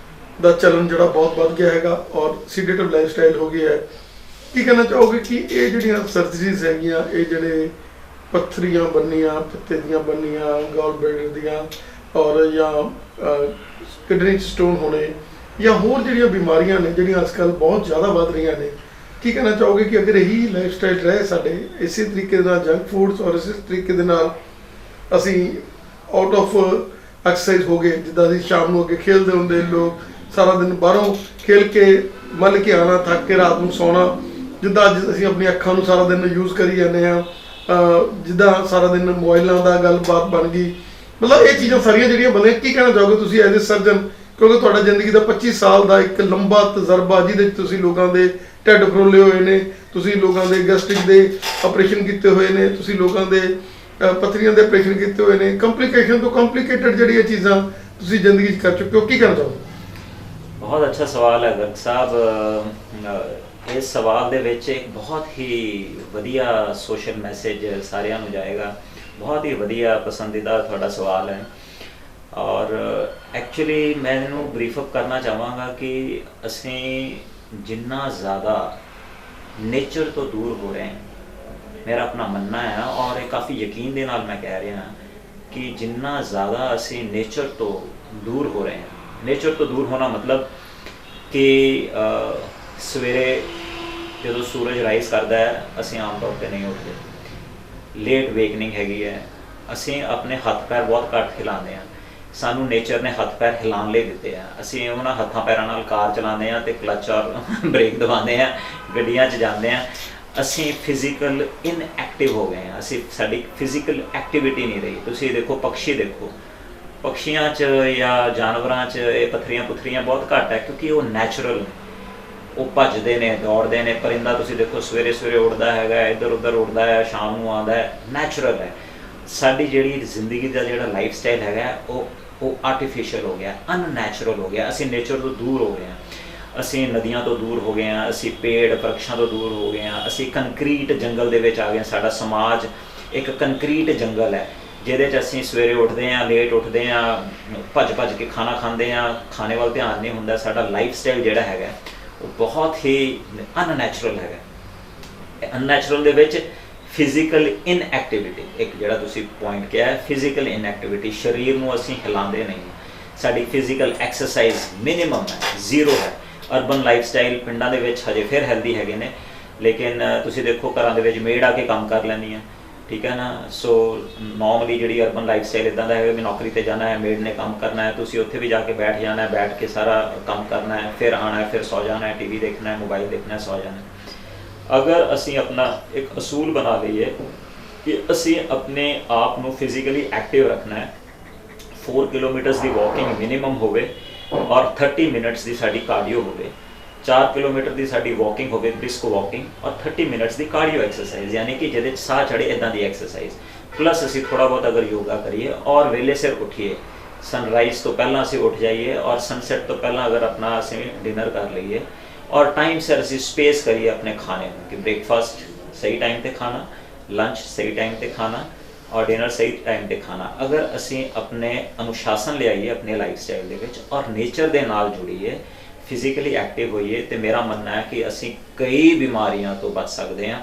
ਦਾ ਚਲਨ ਜਿਹੜਾ ਬਹੁਤ ਵੱਧ ਗਿਆ ਹੈਗਾ ਔਰ ਸੀਡੇਟਿਵ ਲਾਈਫ ਸਟਾਈਲ ਹੋ ਗਿਆ ਹੈ, ਕੀ ਕਹਿਣਾ ਚਾਹੋਗੇ ਕਿ ਇਹ ਜਿਹੜੀਆਂ ਸਰਜਰੀਜ਼ ਹੈਗੀਆਂ, ਇਹ ਜਿਹੜੇ ਪੱਥਰੀਆਂ ਬਣਨੀਆਂ, ਪਿੱਤੇ ਦੀਆਂ ਬਣਨੀਆਂ, ਗਾਲ ਬਲੈਡਰ ਦੀਆਂ ਔਰ ਜਾਂ ਕਿਡਨੀ 'ਚ ਸਟੋਨ ਹੋਣੇ ਜਾਂ ਹੋਰ ਜਿਹੜੀਆਂ ਬਿਮਾਰੀਆਂ ਨੇ ਜਿਹੜੀਆਂ ਅੱਜ ਕੱਲ੍ਹ ਬਹੁਤ ਜ਼ਿਆਦਾ ਵੱਧ ਰਹੀਆਂ ਨੇ, ਕੀ ਕਹਿਣਾ ਚਾਹੋਗੇ ਕਿ ਅਗਰ ਇਹੀ ਲਾਈਫ ਸਟਾਈਲ ਰਹੇ ਸਾਡੇ, ਇਸੇ ਤਰੀਕੇ ਦੇ ਨਾਲ ਜੰਕ ਫੂਡਸ ਔਰ ਇਸੇ ਤਰੀਕੇ ਦੇ ਨਾਲ ਅਸੀਂ ਆਊਟ ਆਫ ਐਕਸਰਸਾਈਜ਼ ਹੋ ਗਏ, ਜਿੱਦਾਂ ਅਸੀਂ ਸ਼ਾਮ ਨੂੰ ਅੱਗੇ ਖੇਡਦੇ ਹੁੰਦੇ ਲੋਕ, ਸਾਰਾ ਦਿਨ ਬਾਹਰੋਂ ਖੇਲ ਕੇ ਮੱਲ ਕੇ ਆਉਣਾ, ਥੱਕ ਕੇ ਰਾਤ ਨੂੰ ਸੌਣਾ, ਜਿੱਦਾਂ ਅੱਜ ਅਸੀਂ ਆਪਣੀਆਂ ਅੱਖਾਂ ਨੂੰ ਸਾਰਾ ਦਿਨ ਯੂਜ਼ ਕਰੀ ਜਾਂਦੇ ਹਾਂ, ਜਿੱਦਾਂ ਸਾਰਾ ਦਿਨ ਮੋਬਾਈਲਾਂ ਦਾ ਗੱਲਬਾਤ ਬਣ ਗਈ, ਮਤਲਬ ਇਹ ਚੀਜ਼ਾਂ ਸਾਰੀਆਂ ਜਿਹੜੀਆਂ ਬਣੀਆਂ, ਕੀ ਕਹਿਣਾ ਚਾਹੋਗੇ ਤੁਸੀਂ ਐਜ਼ ਏ ਸਰਜਨ, ਕਿਉਂਕਿ ਤੁਹਾਡਾ ਜ਼ਿੰਦਗੀ ਦਾ 25 ਸਾਲ ਦਾ ਇੱਕ ਲੰਬਾ ਤਜਰਬਾ ਜਿਹਦੇ ਵਿੱਚ ਤੁਸੀਂ ਲੋਕਾਂ ਦੇ ਢਿੱਡ ਫਰੋਲੇ ਹੋਏ ਨੇ, ਤੁਸੀਂ ਲੋਕਾਂ ਦੇ ਗੈਸਟ੍ਰਿਕ ਦੇ ਆਪਰੇਸ਼ਨ ਕੀਤੇ ਹੋਏ ਨੇ, ਤੁਸੀਂ ਲੋਕਾਂ ਦੇ ਪੱਥਰੀਆਂ ਦੇ ਆਪਰੇਸ਼ਨ ਕੀਤੇ ਹੋਏ ਨੇ, ਕੰਪਲਿਕੇਸ਼ਨ ਤੋਂ ਕੰਪਲਿਕੇਟਡ ਜਿਹੜੀਆਂ ਚੀਜ਼ਾਂ ਤੁਸੀਂ ਜ਼ਿੰਦਗੀ 'ਚ ਕਰ ਚੁੱਕੇ ਹੋ, ਕੀ ਕਹਿਣਾ ਚਾਹੋਗੇ? ਬਹੁਤ ਅੱਛਾ ਸਵਾਲ ਹੈ ਗਰਗ ਸਾਹਿਬ। ਇਸ ਸਵਾਲ ਦੇ ਵਿੱਚ ਇੱਕ ਬਹੁਤ ਹੀ ਵਧੀਆ ਸੋਸ਼ਲ ਮੈਸੇਜ ਸਾਰਿਆਂ ਨੂੰ ਜਾਏਗਾ। ਬਹੁਤ ਹੀ ਵਧੀਆ ਪਸੰਦੀਦਾ ਤੁਹਾਡਾ ਸਵਾਲ ਹੈ ਔਰ ਐਕਚੁਅਲੀ ਮੈਂ ਇਹਨੂੰ ਬਰੀਫ ਅਪ ਕਰਨਾ ਚਾਹਾਂਗਾ ਕਿ ਅਸੀਂ ਜਿੰਨਾ ਜ਼ਿਆਦਾ ਨੇਚਰ ਤੋਂ ਦੂਰ ਹੋ ਰਹੇ ਹਾਂ, ਮੇਰਾ ਆਪਣਾ ਮੰਨਣਾ ਹੈ ਔਰ ਇਹ ਕਾਫੀ ਯਕੀਨ ਦੇ ਨਾਲ ਮੈਂ ਕਹਿ ਰਿਹਾ ਕਿ ਜਿੰਨਾ ਜ਼ਿਆਦਾ ਅਸੀਂ ਨੇਚਰ ਤੋਂ ਦੂਰ ਹੋ ਰਹੇ ਹਾਂ, ਨੇਚਰ ਤੋਂ ਦੂਰ ਹੋਣਾ ਮਤਲਬ ਕਿ ਸਵੇਰੇ ਜਦੋਂ ਸੂਰਜ ਰਾਈਜ਼ ਕਰਦਾ ਹੈ ਅਸੀਂ ਆਮ ਤੌਰ 'ਤੇ ਨਹੀਂ ਉੱਠਦੇ, ਲੇਟ ਵੇਕਨਿੰਗ ਹੈਗੀ ਹੈ, ਅਸੀਂ ਆਪਣੇ ਹੱਥ ਪੈਰ ਬਹੁਤ ਘੱਟ ਹਿਲਾਉਂਦੇ ਹਾਂ। ਸਾਨੂੰ ਨੇਚਰ ਨੇ ਹੱਥ ਪੈਰ ਹਿਲਾਉਣ ਲਈ ਦਿੱਤੇ ਆ, ਅਸੀਂ ਉਹਨਾਂ ਹੱਥਾਂ ਪੈਰਾਂ ਨਾਲ ਕਾਰ ਚਲਾਉਂਦੇ ਹਾਂ ਅਤੇ ਕਲੱਚ ਔਰ ਬ੍ਰੇਕ ਦਬਾਉਂਦੇ ਹਾਂ, ਗੱਡੀਆਂ 'ਚ ਜਾਂਦੇ ਹਾਂ। ਅਸੀਂ ਫਿਜ਼ੀਕਲ ਇਨਐਕਟਿਵ ਹੋ ਗਏ ਹਾਂ, ਸਾਡੀ ਫਿਜ਼ੀਕਲ ਐਕਟੀਵਿਟੀ ਨਹੀਂ ਰਹੀ। ਤੁਸੀਂ ਦੇਖੋ ਪੰਛੀ ਦੇਖੋ, ਪੰਛੀਆਂ 'ਚ ਜਾਂ ਜਾਨਵਰਾਂ 'ਚ ਇਹ ਪੱਥਰੀਆਂ ਪੁੱਥਰੀਆਂ ਬਹੁਤ ਘੱਟ ਹੈ ਕਿਉਂਕਿ ਉਹ ਨੈਚੁਰਲ, ਉਹ ਭੱਜਦੇ ਨੇ, ਦੌੜਦੇ ਨੇ। ਪਰਿੰਦਾ ਤੁਸੀਂ ਦੇਖੋ ਸਵੇਰੇ ਸਵੇਰੇ ਉੱਡਦਾ ਹੈਗਾ, ਇੱਧਰ ਉੱਧਰ ਉੱਡਦਾ ਹੈ, ਸ਼ਾਮ ਨੂੰ ਆਉਂਦਾ ਹੈ, ਨੈਚੁਰਲ ਹੈ। ਸਾਡੀ ਜਿਹੜੀ ਜ਼ਿੰਦਗੀ ਦਾ ਜਿਹੜਾ ਲਾਈਫ ਸਟਾਈਲ ਹੈਗਾ ਉਹ ਆਰਟੀਫਿਸ਼ੀਅਲ ਹੋ ਗਿਆ, ਅਨਨੈਚੁਰਲ ਹੋ ਗਿਆ। ਅਸੀਂ ਨੇਚਰ ਤੋਂ ਦੂਰ ਹੋ ਗਏ ਹਾਂ, ਅਸੀਂ ਨਦੀਆਂ ਤੋਂ ਦੂਰ ਹੋ ਗਏ ਹਾਂ, ਅਸੀਂ ਪੇੜ ਵਰਖਾਂ ਤੋਂ ਦੂਰ ਹੋ ਗਏ ਹਾਂ, ਅਸੀਂ ਕੰਕਰੀਟ ਜੰਗਲ ਦੇ ਵਿੱਚ ਆ ਗਏ ਹਾਂ। ਸਾਡਾ ਸਮਾਜ ਇੱਕ ਕੰਕਰੀਟ ਜੰਗਲ ਹੈ ਜਿਹਦੇ 'ਚ ਅਸੀਂ ਸਵੇਰੇ ਉੱਠਦੇ ਹਾਂ, ਲੇਟ ਉੱਠਦੇ ਹਾਂ, ਭੱਜ ਭੱਜ ਕੇ ਖਾਣਾ ਖਾਂਦੇ ਹਾਂ, ਖਾਣੇ ਵੱਲ ਧਿਆਨ ਨਹੀਂ ਹੁੰਦਾ। ਸਾਡਾ ਲਾਈਫ ਸਟਾਈਲ ਜਿਹੜਾ ਹੈਗਾ ਉਹ ਬਹੁਤ ਹੀ ਅਨਨੈਚੁਰਲ ਹੈਗਾ। ਅਨਨੈਚੁਰਲ ਦੇ ਵਿੱਚ ਫਿਜ਼ੀਕਲ ਇਨਐਕਟੀਵਿਟੀ, ਇੱਕ ਜਿਹੜਾ ਤੁਸੀਂ ਪੁਆਇੰਟ ਕਿਹਾ ਹੈ, ਫਿਜ਼ੀਕਲ ਇਨਐਕਟੀਵਿਟੀ, ਸਰੀਰ ਨੂੰ ਅਸੀਂ ਹਿਲਾਉਂਦੇ ਨਹੀਂ, ਸਾਡੀ ਫਿਜ਼ੀਕਲ ਐਕਸਰਸਾਈਜ਼ ਮਿਨੀਮਮ ਹੈ, ਜ਼ੀਰੋ ਹੈ। ਅਰਬਨ ਲਾਈਫ ਸਟਾਈਲ ਪਿੰਡਾਂ ਦੇ ਵਿੱਚ ਹਜੇ ਫਿਰ ਹੈਲਦੀ ਹੈਗੇ ਨੇ, ਲੇਕਿਨ ਤੁਸੀਂ ਦੇਖੋ ਘਰਾਂ ਦੇ ਵਿੱਚ ਮੇਡ ਆ ਕੇ ਕੰਮ ਕਰ ਲੈਂਦੀਆਂ, ਠੀਕ ਹੈ ਨਾ। ਸੋ ਨੋਰਮਲੀ ਜਿਹੜੀ ਅਰਬਨ ਲਾਈਫ ਸਟਾਈਲ ਇੱਦਾਂ ਦਾ ਹੈ ਵੀ ਨੌਕਰੀ ਤੇ ਜਾਣਾ ਹੈ, ਮੇਡ ਨੇ ਕੰਮ ਕਰਨਾ ਹੈ, ਤੁਸੀਂ ਉੱਥੇ ਵੀ ਜਾ ਕੇ ਬੈਠ ਜਾਣਾ ਹੈ, ਬੈਠ ਕੇ ਸਾਰਾ ਕੰਮ ਕਰਨਾ ਹੈ, ਫਿਰ ਆਉਣਾ ਹੈ, ਫਿਰ ਸੌ ਜਾਣਾ ਹੈ, ਟੀਵੀ ਦੇਖਣਾ ਹੈ, ਮੋਬਾਈਲ ਦੇਖਣਾ ਹੈ, ਸੌ ਜਾਣਾ ਹੈ। ਅਗਰ ਅਸੀਂ ਆਪਣਾ ਇੱਕ ਅਸੂਲ ਬਣਾ ਲਈਏ ਕਿ ਅਸੀਂ ਆਪਣੇ ਆਪ ਨੂੰ ਫਿਜ਼ੀਕਲੀ ਐਕਟਿਵ ਰੱਖਣਾ ਹੈ, 4 ਕਿਲੋਮੀਟਰਸ ਦੀ ਵਾਕਿੰਗ ਮਿਨੀਮਮ ਹੋਵੇ ਔਰ 30 ਮਿੰਟਸ ਦੀ ਸਾਡੀ ਕਾਰਡੀਓ ਹੋਵੇ, 4 ਕਿਲੋਮੀਟਰ ਦੀ ਸਾਡੀ ਵਾਕਿੰਗ ਹੋਵੇ, ਬ੍ਰਿਸਕ ਵਾਕਿੰਗ, ਔਰ 30 ਮਿੰਟਸ ਦੀ ਕਾਰਡੀਓ ਐਕਸਰਸਾਈਜ਼, ਯਾਨੀ ਕਿ ਜਿਹਦੇ 'ਚ ਸਾਹ ਚੜੇ ਇੱਦਾਂ ਦੀ ਐਕਸਰਸਾਈਜ਼, ਪਲੱਸ ਅਸੀਂ ਥੋੜ੍ਹਾ ਬਹੁਤ ਅਗਰ ਯੋਗਾ ਕਰੀਏ ਔਰ ਵੇਲੇ ਸਿਰ ਉੱਠੀਏ, ਸਨਰਾਈਜ਼ ਤੋਂ ਪਹਿਲਾਂ ਅਸੀਂ ਉੱਠ ਜਾਈਏ ਔਰ ਸਨਸੈਟ ਤੋਂ ਪਹਿਲਾਂ ਅਗਰ ਆਪਣਾ ਅਸੀਂ ਡਿਨਰ ਕਰ ਲਈਏ ਔਰ ਟਾਈਮ ਸਿਰ ਅਸੀਂ ਸਪੇਸ ਕਰੀਏ ਆਪਣੇ ਖਾਣੇ ਨੂੰ ਕਿ ਬ੍ਰੇਕਫਾਸਟ ਸਹੀ ਟਾਈਮ 'ਤੇ ਖਾਣਾ, ਲੰਚ ਸਹੀ ਟਾਈਮ 'ਤੇ ਖਾਣਾ ਔਰ ਡਿਨਰ ਸਹੀ ਟਾਈਮ 'ਤੇ ਖਾਣਾ। ਅਗਰ ਅਸੀਂ ਆਪਣੇ ਅਨੁਸ਼ਾਸਨ ਲਿਆਈਏ ਆਪਣੇ ਲਾਈਫ ਸਟਾਈਲ ਦੇ ਵਿੱਚ ਔਰ ਨੇਚਰ ਦੇ ਨਾਲ ਜੁੜੀਏ, ਫਿਜ਼ੀਕਲੀ ਐਕਟਿਵ ਹੋਈਏ, ਤੇ ਮੇਰਾ ਮੰਨਣਾ ਹੈ ਕਿ ਅਸੀਂ ਕਈ ਬਿਮਾਰੀਆਂ ਤੋਂ ਬਚ ਸਕਦੇ ਹਾਂ,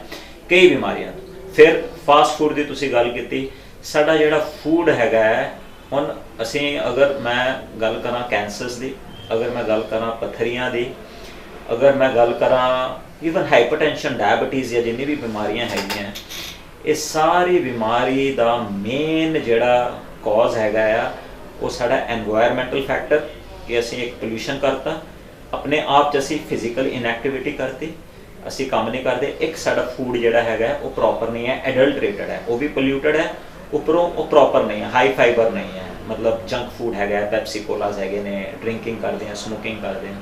ਕਈ ਬਿਮਾਰੀਆਂ ਤੋਂ। ਫਿਰ ਫਾਸਟ ਫੂਡ ਦੀ ਤੁਸੀਂ ਗੱਲ ਕੀਤੀ, ਸਾਡਾ ਜਿਹੜਾ ਫੂਡ ਹੈਗਾ ਹੈ, ਹੁਣ ਅਸੀਂ ਅਗਰ ਮੈਂ ਗੱਲ ਕਰਾਂ ਕੈਂਸਰਸ ਦੀ, ਅਗਰ ਮੈਂ ਗੱਲ ਕਰਾਂ ਪੱਥਰੀਆਂ ਦੀ, ਅਗਰ ਮੈਂ ਗੱਲ ਕਰਾਂ ਈਵਨ ਹਾਈਪਰਟੈਂਸ਼ਨ, ਡਾਇਬਟੀਜ਼ ਜਾਂ ਜਿੰਨੀ ਵੀ ਬਿਮਾਰੀਆਂ ਹੈਗੀਆਂ, ਇਹ ਸਾਰੀ ਬਿਮਾਰੀ ਦਾ ਮੇਨ ਜਿਹੜਾ ਕਾਜ਼ ਹੈਗਾ ਆ ਉਹ ਸਾਡਾ ਐਨਵਾਇਰਮੈਂਟਲ ਫੈਕਟਰ, ਕਿ ਅਸੀਂ ਇੱਕ ਪੋਲਿਊਸ਼ਨ ਕਰਤਾ, ਆਪਣੇ ਆਪ 'ਚ ਅਸੀਂ ਫਿਜ਼ੀਕਲ ਇਨਐਕਟੀਵਿਟੀ ਕਰਤੀ, ਅਸੀਂ ਕੰਮ ਨਹੀਂ ਕਰਦੇ। ਇੱਕ ਸਾਡਾ ਫੂਡ ਜਿਹੜਾ ਹੈਗਾ ਉਹ ਪ੍ਰੋਪਰ ਨਹੀਂ ਹੈ, ਐਡਲਟਰੇਟਡ ਹੈ, ਉਹ ਵੀ ਪੋਲਿਊਟਡ ਹੈ, ਉੱਪਰੋਂ ਉਹ ਪ੍ਰੋਪਰ ਨਹੀਂ ਹੈ, ਹਾਈ ਫਾਈਬਰ ਨਹੀਂ ਹੈ, ਮਤਲਬ ਜੰਕ ਫੂਡ ਹੈਗਾ, ਪੈਪਸੀ ਕੋਲਾਸ ਹੈਗੇ ਨੇ, ਡਰਿੰਕਿੰਗ ਕਰਦੇ ਹਾਂ, ਸਮੋਕਿੰਗ ਕਰਦੇ ਹਾਂ।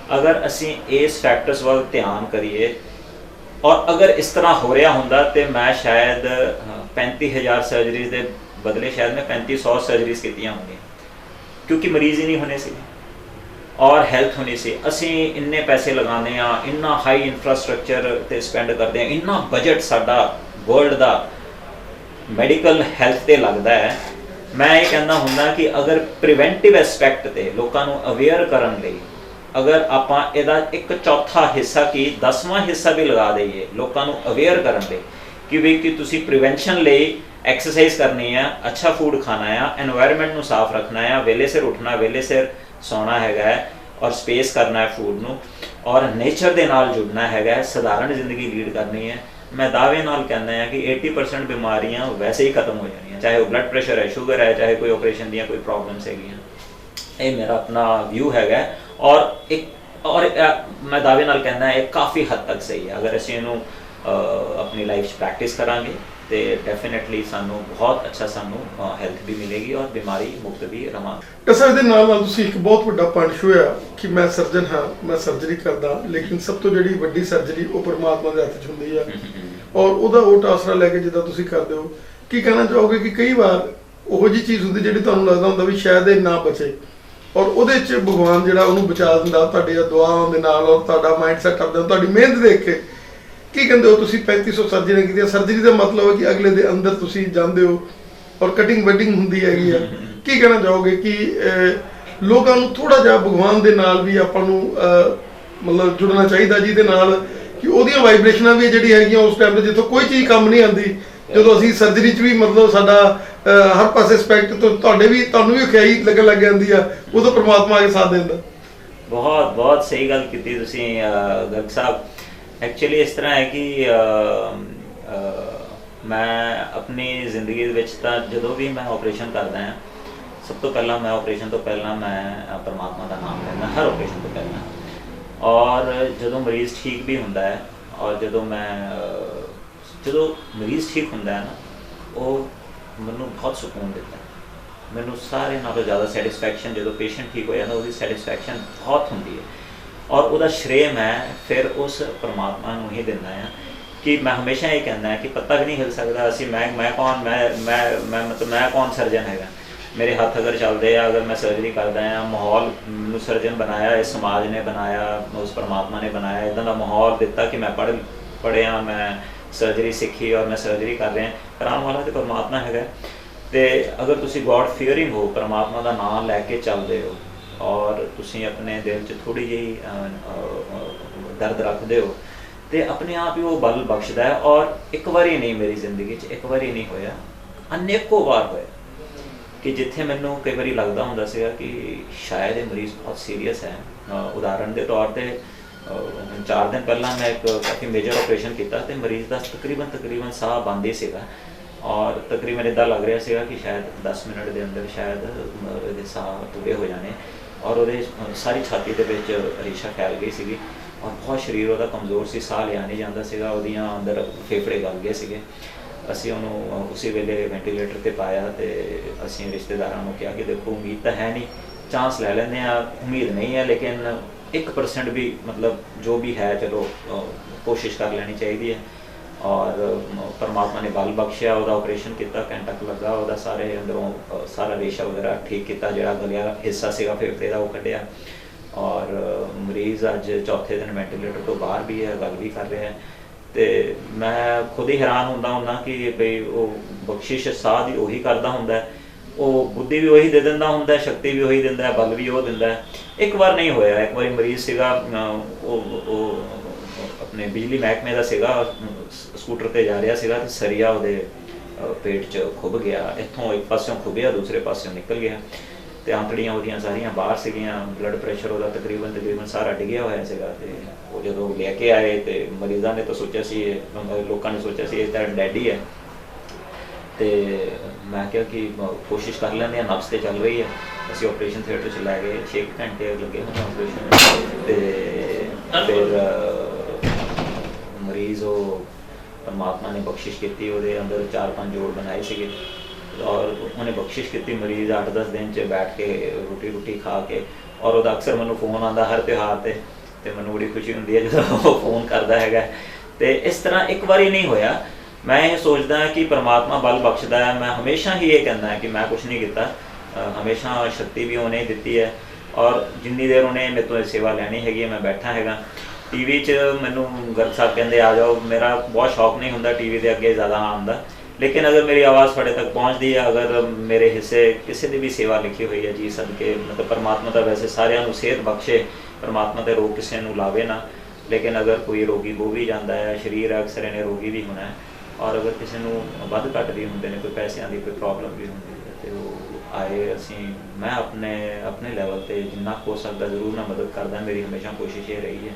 ਅਗਰ ਅਸੀਂ ਇਸ ਫੈਕਟਰਸ ਵੱਲ ਧਿਆਨ ਕਰੀਏ ਔਰ ਅਗਰ ਇਸ ਤਰ੍ਹਾਂ ਹੋ ਰਿਹਾ ਹੁੰਦਾ ਤੇ ਮੈਂ ਸ਼ਾਇਦ 35,000 ਸਰਜਰੀਜ਼ ਦੇ ਬਦਲੇ ਸ਼ਾਇਦ ਮੈਂ 3500 ਸਰਜਰੀਜ਼ ਕੀਤੀਆਂ ਹੋਣਗੀਆਂ, ਕਿਉਂਕਿ ਮਰੀਜ਼ ਹੀ ਨਹੀਂ ਹੋਣੇ ਸੀ ਔਰ ਹੈਲਥ ਹੋਣੀ ਸੀ। ਅਸੀਂ ਇੰਨੇ ਪੈਸੇ ਲਗਾਉਂਦੇ ਹਾਂ, ਇੰਨਾ ਹਾਈ ਇਨਫਰਾਸਟ੍ਰਕਚਰ 'ਤੇ ਸਪੈਂਡ ਕਰਦੇ ਹਾਂ, ਇੰਨਾ ਬਜਟ ਸਾਡਾ ਵਰਲਡ ਦਾ ਮੈਡੀਕਲ ਹੈਲਥ 'ਤੇ ਲੱਗਦਾ ਹੈ। ਮੈਂ ਇਹ ਕਹਿੰਦਾ ਹੁੰਦਾ ਕਿ ਅਗਰ ਪ੍ਰੀਵੈਂਟਿਵ ਐਸਪੈਕਟ 'ਤੇ ਲੋਕਾਂ ਨੂੰ ਅਵੇਅਰ ਕਰਨ ਲਈ ਅਗਰ ਆਪਾਂ ਇਹਦਾ 1/4 ਹਿੱਸਾ ਕੀ 10ਵਾਂ ਹਿੱਸਾ ਵੀ ਲਗਾ ਦਈਏ ਲੋਕਾਂ ਨੂੰ ਅਵੇਅਰ ਕਰਨ ਲਈ ਕਿ ਵੀ ਕਿ ਤੁਸੀਂ ਪ੍ਰੀਵੈਂਸ਼ਨ ਲਈ ਐਕਸਰਸਾਈਜ਼ ਕਰਨੀ ਆ, ਅੱਛਾ ਫੂਡ ਖਾਣਾ ਆ, ਐਨਵਾਇਰਨਮੈਂਟ ਨੂੰ ਸਾਫ਼ ਰੱਖਣਾ ਆ, ਵੇਲੇ ਸਿਰ ਉੱਠਣਾ, ਵੇਲੇ ਸਿਰ ਸੌਣਾ ਹੈਗਾ ਹੈ ਔਰ ਸਪੇਸ ਕਰਨਾ ਹੈ ਫੂਡ ਨੂੰ, ਔਰ ਨੇਚਰ ਦੇ ਨਾਲ ਜੁੜਨਾ ਹੈਗਾ ਹੈ, ਸਧਾਰਨ ਜ਼ਿੰਦਗੀ ਲੀਡ ਕਰਨੀ ਹੈ। ਮੈਂ ਦਾਅਵੇ ਨਾਲ ਕਹਿੰਦਾ ਹਾਂ ਕਿ 80% ਬਿਮਾਰੀਆਂ ਵੈਸੇ ਹੀ ਖਤਮ ਹੋ ਜਾਣੀਆਂ, ਚਾਹੇ ਉਹ ਬਲੱਡ ਪ੍ਰੈਸ਼ਰ ਹੈ, ਸ਼ੂਗਰ ਹੈ, ਚਾਹੇ ਕੋਈ ਆਪਰੇਸ਼ਨ ਦੀਆਂ ਕੋਈ ਪ੍ਰੋਬਲਮਸ ਹੈਗੀਆਂ। ਇਹ ਮੇਰਾ ਆਪਣਾ ਵਿਊ ਹੈਗਾ ਔਰ ਮੈਂ ਦਾਅਵੇ ਨਾਲ ਕਹਿੰਦਾ ਇਹ ਕਾਫੀ ਹੱਦ ਤੱਕ ਸਹੀ ਹੈ। ਅਗਰ ਅਸੀਂ ਇਹਨੂੰ ਆਪਣੀ ਲਾਈਫ 'ਚ ਪ੍ਰੈਕਟਿਸ ਕਰਾਂਗੇ ਤੇ ਡੈਫੀਨੇਟਲੀ ਸਾਨੂੰ ਬਹੁਤ ਅੱਛਾ ਸਾਨੂੰ ਹੈਲਥ ਵੀ ਮਿਲੇਗੀ ਔਰ ਬਿਮਾਰੀ ਮੁਕਤ ਵੀ ਰਵਾਂਗੇ। ਡਾਕਟਰ ਸਾਹਿਬ ਦੇ ਨਾਲ ਨਾਲ ਤੁਸੀਂ ਇੱਕ ਬਹੁਤ ਵੱਡਾ ਪੁਆਇੰਟ ਛੂਹਿਆ ਕਿ ਮੈਂ ਸਰਜਨ ਹਾਂ, ਮੈਂ ਸਰਜਰੀ ਕਰਦਾ, ਲੇਕਿਨ ਸਭ ਤੋਂ ਜਿਹੜੀ ਵੱਡੀ ਸਰਜਰੀ ਉਹ ਪਰਮਾਤਮਾ ਦੇ ਹੱਥ 'ਚ ਹੁੰਦੀ ਆ ਔਰ ਉਹਦਾ ਓਟ ਆਸਰਾ ਲੈ ਕੇ ਜਿੱਦਾਂ ਤੁਸੀਂ ਕਰਦੇ ਹੋ, ਕੀ ਕਹਿਣਾ ਚਾਹੋਗੇ ਕਿ ਕਈ ਵਾਰ ਉਹੋ ਜਿਹੀ ਚੀਜ਼ ਹੁੰਦੀ ਜਿਹੜੀ ਤੁਹਾਨੂੰ ਲੱਗਦਾ ਹੁੰਦਾ ਵੀ ਸ਼ਾਇਦ ਇਹ ਨਾ ਬਚੇ ਔਰ ਉਹਦੇ 'ਚ ਭਗਵਾਨ ਜਿਹੜਾ ਉਹਨੂੰ ਬਚਾ ਦਿੰਦਾ ਤੁਹਾਡੀਆਂ ਦੁਆਵਾਂ ਦੇ ਨਾਲ ਔਰ ਤੁਹਾਡਾ ਮਾਈਂਡ ਸੈਟ ਕਰਦਾ, ਤੁਹਾਡੀ ਮਿਹਨਤ ਦੇਖ ਕੇ। ਕੀ ਕਹਿੰਦੇ ਹੋ ਤੁਸੀਂ 3500 ਸਰਜਰੀਆਂ ਕੀਤੀਆਂ, ਸਰਜਰੀ ਦਾ ਮਤਲਬ ਹੈ ਕਿ ਅਗਲੇ ਦੇ ਅੰਦਰ ਤੁਸੀਂ ਜਾਂਦੇ ਹੋ ਔਰ ਕਟਿੰਗ ਵੈਡਿੰਗ ਹੁੰਦੀ ਹੈਗੀ ਆ। ਕੀ ਕਹਿਣਾ ਚਾਹੋਗੇ ਕਿ ਲੋਕਾਂ ਨੂੰ ਥੋੜਾ ਜਿਹਾ ਭਗਵਾਨ ਦੇ ਨਾਲ ਵੀ ਆਪਾਂ ਨੂੰ ਮਤਲਬ ਜੁੜਨਾ ਚਾਹੀਦਾ, ਜਿਹਦੇ ਨਾਲ ਕਿ ਉਹਦੀਆਂ ਵਾਈਬ੍ਰੇਸ਼ਨਾਂ ਵੀ ਜਿਹੜੀ ਹੈਗੀਆਂ ਉਸ ਟਾਈਮ 'ਤੇ ਜਿੱਥੋਂ ਕੋਈ ਚੀਜ਼ ਕੰਮ ਨਹੀਂ ਆਉਂਦੀ, ਜਦੋਂ ਅਸੀਂ ਸਰਜਰੀ 'ਚ ਵੀ ਮਤਲਬ ਸਾਡਾ ਹਰ ਪਾਸੇ ਸਪੈਕਟ ਤੋਂ ਤੁਹਾਨੂੰ ਵੀ ਖਿਆਈ ਲੱਗਣ ਲੱਗ ਜਾਂਦੀ ਆ, ਉਦੋਂ ਪਰਮਾਤਮਾ ਆ ਕੇ ਸਾਥ ਦਿੰਦਾ। ਬਹੁਤ ਸਹੀ ਗੱਲ ਕੀਤੀ ਤੁਸੀਂ ਗਰਗ ਸਾਹਿਬ। ਐਕਚੁਅਲੀ ਇਸ ਤਰ੍ਹਾਂ ਹੈ ਕਿ ਮੈਂ ਆਪਣੀ ਜ਼ਿੰਦਗੀ ਦੇ ਵਿੱਚ ਤਾਂ ਜਦੋਂ ਵੀ ਮੈਂ ਆਪਰੇਸ਼ਨ ਕਰਦਾ ਹਾਂ, ਸਭ ਤੋਂ ਪਹਿਲਾਂ ਮੈਂ ਆਪਰੇਸ਼ਨ ਤੋਂ ਪਹਿਲਾਂ ਮੈਂ ਪਰਮਾਤਮਾ ਦਾ ਨਾਮ ਲੈਂਦਾ, ਹਰ ਆਪਰੇਸ਼ਨ ਤੋਂ ਪਹਿਲਾਂ। ਔਰ ਜਦੋਂ ਮਰੀਜ਼ ਠੀਕ ਵੀ ਹੁੰਦਾ ਹੈ ਔਰ ਜਦੋਂ ਮਰੀਜ਼ ਠੀਕ ਹੁੰਦਾ ਹੈ ਨਾ, ਉਹ ਮੈਨੂੰ ਬਹੁਤ ਸਕੂਨ ਦਿੰਦਾ ਹੈ। ਮੈਨੂੰ ਸਾਰੇ ਨਾਲੋਂ ਜ਼ਿਆਦਾ ਸੈਟਿਸਫੈਕਸ਼ਨ ਜਦੋਂ ਪੇਸ਼ੈਂਟ ਠੀਕ ਹੋ ਜਾਂਦਾ, ਉਹਦੀ ਸੈਟਿਸਫੈਕਸ਼ਨ ਬਹੁਤ ਹੁੰਦੀ ਹੈ ਔਰ ਉਹਦਾ ਸ਼੍ਰੇਅ ਮੈਂ ਫਿਰ ਉਸ ਪਰਮਾਤਮਾ ਨੂੰ ਹੀ ਦਿੰਦਾ ਹਾਂ। ਕਿ ਮੈਂ ਹਮੇਸ਼ਾ ਇਹ ਕਹਿੰਦਾ ਕਿ ਪੱਤਾ ਵੀ ਨਹੀਂ ਹਿਲ ਸਕਦਾ, ਅਸੀਂ ਮੈਂ ਕੌਣ ਸਰਜਨ ਹੈਗਾ। ਮੇਰੇ ਹੱਥ ਅਗਰ ਚੱਲਦੇ ਆ, ਅਗਰ ਮੈਂ ਸਰਜਰੀ ਕਰਦਾ ਹਾਂ, ਮਾਹੌਲ ਮੈਨੂੰ ਸਰਜਨ ਬਣਾਇਆ, ਇਸ ਸਮਾਜ ਨੇ ਬਣਾਇਆ, ਉਸ ਪਰਮਾਤਮਾ ਨੇ ਬਣਾਇਆ, ਇੱਦਾਂ ਦਾ ਮਾਹੌਲ ਦਿੱਤਾ ਕਿ ਮੈਂ ਪੜ੍ਹਿਆ, ਮੈਂ ਸਰਜਰੀ ਸਿੱਖੀ ਔਰ ਮੈਂ ਸਰਜਰੀ ਕਰ ਰਿਹਾ। ਕਰਾਉਣ ਵਾਲਾ ਤਾਂ ਪਰਮਾਤਮਾ ਹੈਗਾ। ਅਤੇ ਅਗਰ ਤੁਸੀਂ ਗੋਡ ਫੀਅਰਿੰਗ ਹੋ, ਪਰਮਾਤਮਾ ਦਾ ਨਾਮ ਲੈ ਕੇ ਚੱਲਦੇ ਹੋ ਔਰ ਤੁਸੀਂ ਆਪਣੇ ਦਿਲ 'ਚ ਥੋੜ੍ਹੀ ਜਿਹੀ ਦਰਦ ਰੱਖਦੇ ਹੋ, ਤੇ ਆਪਣੇ ਆਪ ਹੀ ਉਹ ਬਲ ਬਖਸ਼ਦਾ ਹੈ। ਔਰ ਇੱਕ ਵਾਰੀ ਨਹੀਂ, ਮੇਰੀ ਜ਼ਿੰਦਗੀ 'ਚ ਇੱਕ ਵਾਰੀ ਨਹੀਂ ਹੋਇਆ, ਅਨੇਕੋ ਵਾਰ ਹੋਇਆ ਕਿ ਜਿੱਥੇ ਮੈਨੂੰ ਕਈ ਵਾਰੀ ਲੱਗਦਾ ਹੁੰਦਾ ਸੀਗਾ ਕਿ ਸ਼ਾਇਦ ਇਹ ਮਰੀਜ਼ ਬਹੁਤ ਸੀਰੀਅਸ ਹੈ। ਉਦਾਹਰਨ ਦੇ ਤੌਰ ਤੇ 4 ਦਿਨ ਪਹਿਲਾਂ ਮੈਂ ਇੱਕ ਕਾਫੀ ਮੇਜਰ ਆਪਰੇਸ਼ਨ ਕੀਤਾ ਤੇ ਮਰੀਜ਼ ਦਾ ਤਕਰੀਬਨ ਸਾਹ ਬੰਦ ਹੀ ਸੀਗਾ, ਔਰ ਤਕਰੀਬਨ ਇੱਦਾਂ ਲੱਗ ਰਿਹਾ ਸੀਗਾ ਕਿ ਸ਼ਾਇਦ 10 ਮਿੰਟ ਦੇ ਅੰਦਰ ਸ਼ਾਇਦ ਇਹਦੇ ਸਾਹ ਪੂਰੇ ਹੋ ਜਾਣੇ, ਔਰ ਉਹਦੇ ਸਾਰੀ ਛਾਤੀ ਦੇ ਵਿੱਚ ਰੇਸ਼ਾ ਫੈਲ ਗਈ ਸੀਗੀ, ਔਰ ਬਹੁਤ ਸਰੀਰ ਉਹਦਾ ਕਮਜ਼ੋਰ ਸੀ, ਸਾਹ ਲਿਆ ਨਹੀਂ ਜਾਂਦਾ ਸੀਗਾ, ਉਹਦੀਆਂ ਅੰਦਰ ਫੇਫੜੇ ਗਲ ਗਏ ਸੀਗੇ। ਅਸੀਂ ਉਹਨੂੰ ਉਸੇ ਵੇਲੇ ਵੈਂਟੀਲੇਟਰ ਤੇ ਪਾਇਆ ਤੇ ਅਸੀਂ ਰਿਸ਼ਤੇਦਾਰਾਂ ਨੂੰ ਕਿਹਾ ਕਿ ਦੇਖੋ ਉਮੀਦ ਤਾਂ ਹੈ ਨਹੀਂ, ਚਾਂਸ ਲੈ ਲੈਂਦੇ ਹਾਂ, ਉਮੀਦ ਨਹੀਂ ਹੈ ਲੇਕਿਨ 1% ਵੀ ਮਤਲਬ ਜੋ ਵੀ ਹੈ ਚਲੋ ਕੋਸ਼ਿਸ਼ ਕਰ ਲੈਣੀ ਚਾਹੀਦੀ ਹੈ। ਔਰ ਪਰਮਾਤਮਾ ਨੇ ਬਲ ਬਖਸ਼ਿਆ, ਉਹਦਾ ਆਪਰੇਸ਼ਨ ਕੀਤਾ, ਘੰਟਾ ਕੁ ਲੱਗਾ, ਉਹਦਾ ਸਾਰੇ ਅੰਦਰੋਂ ਸਾਰਾ ਰੇਸ਼ਾ ਵਗੈਰਾ ਠੀਕ ਕੀਤਾ, ਜਿਹੜਾ ਗਲਿਆ ਹਿੱਸਾ ਸੀਗਾ ਫੇਫੜੇ ਦਾ ਉਹ ਕੱਢਿਆ, ਔਰ ਮਰੀਜ਼ ਅੱਜ ਚੌਥੇ ਦਿਨ ਵੈਂਟੀਲੇਟਰ ਤੋਂ ਬਾਹਰ ਵੀ ਹੈ, ਗੱਲ ਵੀ ਕਰ ਰਿਹਾ ਹੈ। ਤੇ ਮੈਂ ਖੁਦ ਹੀ ਹੈਰਾਨ ਹੁੰਦਾ ਕਿ ਬਈ ਉਹ ਬਖਸ਼ਿਸ਼ ਸਾਹ ਦੀ ਉਹੀ ਕਰਦਾ ਹੁੰਦਾ, ਉਹ ਬੁੱਧੀ ਵੀ ਉਹੀ ਦੇ ਦਿੰਦਾ ਹੁੰਦਾ, ਸ਼ਕਤੀ ਵੀ ਉਹੀ ਦਿੰਦਾ, ਬਲ ਵੀ ਉਹ ਦਿੰਦਾ। ਇੱਕ ਵਾਰ ਨਹੀਂ ਹੋਇਆ, ਇੱਕ ਵਾਰੀ ਮਰੀਜ਼ ਸੀਗਾ, ਉਹ ਆਪਣੇ ਬਿਜਲੀ ਮਹਿਕਮੇ ਦਾ ਸੀਗਾ, ਸਕੂਟਰ ਤੇ ਜਾ ਰਿਹਾ ਸੀਗਾ ਤੇ ਸਰੀਆ ਉਹਦੇ ਪੇਟ 'ਚ ਖੁੱਭ ਗਿਆ, ਇੱਥੋਂ ਇੱਕ ਪਾਸਿਓਂ ਖੁੱਭਿਆ, ਦੂਸਰੇ ਪਾਸਿਓਂ ਨਿਕਲ ਗਿਆ ਤੇ ਆਂਤੜੀਆਂ ਉਹਦੀਆਂ ਸਾਰੀਆਂ ਬਾਹਰ ਸੀਗੀਆਂ, ਬਲੱਡ ਪ੍ਰੈਸ਼ਰ ਉਹਦਾ ਤਕਰੀਬਨ ਸਾਰਾ ਡਿੱਗਿਆ ਹੋਇਆ ਸੀਗਾ। ਤੇ ਉਹ ਜਦੋਂ ਲੈ ਕੇ ਆਏ ਤੇ ਮਰੀਜ਼ਾਂ ਨੇ ਤਾਂ ਸੋਚਿਆ ਸੀ, ਲੋਕਾਂ ਨੇ ਸੋਚਿਆ ਸੀ ਇਹ ਤਾਂ ਡੈਡ ਹੀ ਹੈ। ਤੇ ਮੈਂ ਕਿਹਾ ਕਿ ਕੋਸ਼ਿਸ਼ ਕਰ ਲੈਂਦੇ ਹਾਂ, ਨਬਜ਼ ਤੇ ਚੱਲ ਰਹੀ ਹੈ। ਅਸੀਂ ਆਪਰੇਸ਼ਨ ਥੀਏਟਰ 'ਚ ਲੈ ਗਏ, 6 ਘੰਟੇ ਲੱਗੇ ਹੋਏ ਆਪਰੇਸ਼ਨ ਤੇ ਫਿਰ ਮਰੀਜ਼ ਉਹ ਪਰਮਾਤਮਾ ਨੇ ਬਖਸ਼ਿਸ਼ ਕੀਤੀ, ਉਹਦੇ ਅੰਦਰ 4-5 ਜੋੜ ਬਣਾਏ ਸੀਗੇ ਔਰ ਉਹਨੇ ਬਖਸ਼ਿਸ਼ ਕੀਤੀ। ਮਰੀਜ਼ 8-10 ਦਿਨ 'ਚ ਬੈਠ ਕੇ ਰੋਟੀ ਖਾ ਕੇ, ਔਰ ਉਹਦਾ ਅਕਸਰ ਮੈਨੂੰ ਫੋਨ ਆਉਂਦਾ ਹਰ ਤਿਉਹਾਰ ਤੇ ਮੈਨੂੰ ਬੜੀ ਖੁਸ਼ੀ ਹੁੰਦੀ ਹੈ ਜਦੋਂ ਉਹ ਫੋਨ ਕਰਦਾ ਹੈਗਾ। ਤੇ ਇਸ ਤਰ੍ਹਾਂ ਇੱਕ ਵਾਰੀ ਨਹੀਂ ਹੋਇਆ। ਮੈਂ ਇਹ ਸੋਚਦਾ ਕਿ ਪਰਮਾਤਮਾ ਬਲ ਬਖਸ਼ਦਾ ਹੈ। ਮੈਂ ਹਮੇਸ਼ਾ ਹੀ ਇਹ ਕਹਿੰਦਾ ਕਿ ਮੈਂ ਕੁਛ ਨਹੀਂ ਕੀਤਾ, ਹਮੇਸ਼ਾ ਸ਼ਕਤੀ ਵੀ ਉਹਨੇ ਦਿੱਤੀ ਹੈ, ਔਰ ਜਿੰਨੀ ਦੇਰ ਉਹਨੇ ਮੇਰੇ ਤੋਂ ਸੇਵਾ ਲੈਣੀ ਹੈਗੀ ਹੈ ਮੈਂ ਬੈਠਾ ਹੈਗਾ। ਟੀਵੀ 'ਚ ਮੈਨੂੰ ਗਰਗ ਸਾਹਿਬ ਕਹਿੰਦੇ ਆ ਜਾਓ, ਮੇਰਾ ਬਹੁਤ ਸ਼ੌਕ ਨਹੀਂ ਹੁੰਦਾ ਟੀਵੀ ਦੇ ਅੱਗੇ ਜ਼ਿਆਦਾ ਆਉਣ ਦਾ, ਲੇਕਿਨ ਅਗਰ ਮੇਰੀ ਆਵਾਜ਼ ਤੁਹਾਡੇ ਤੱਕ ਪਹੁੰਚਦੀ ਹੈ, ਅਗਰ ਮੇਰੇ ਹਿੱਸੇ ਕਿਸੇ ਦੀ ਵੀ ਸੇਵਾ ਲਿਖੀ ਹੋਈ ਹੈ ਜੀ ਸਦਕੇ, ਮਤਲਬ ਪਰਮਾਤਮਾ ਤਾਂ ਵੈਸੇ ਸਾਰਿਆਂ ਨੂੰ ਸਿਹਤ ਬਖਸ਼ੇ, ਪਰਮਾਤਮਾ ਤੇ ਰੋਗ ਕਿਸੇ ਨੂੰ ਲਾਵੇ ਨਾ, ਲੇਕਿਨ ਅਗਰ ਕੋਈ ਰੋਗੀ ਹੋ ਵੀ ਜਾਂਦਾ ਹੈ, ਸਰੀਰ ਅਕਸਰ ਇਹਨੇ ਰੋਗੀ ਵੀ ਹੋਣਾ ਹੈ, ਔਰ ਅਗਰ ਕਿਸੇ ਨੂੰ ਵੱਧ ਘੱਟ ਵੀ ਹੁੰਦੇ ਨੇ, ਕੋਈ ਪੈਸਿਆਂ ਦੀ ਕੋਈ ਪ੍ਰੋਬਲਮ ਵੀ ਹੁੰਦੀ ਹੈ ਤੇ ਉਹ ਆਏ, ਮੈਂ ਆਪਣੇ ਲੈਵਲ 'ਤੇ ਜਿੰਨਾ ਹੋ ਸਕਦਾ ਜ਼ਰੂਰ ਮੈਂ ਮਦਦ ਕਰਦਾ। ਮੇਰੀ ਹਮੇਸ਼ਾ ਕੋਸ਼ਿਸ਼ ਇਹ ਰਹੀ ਹੈ,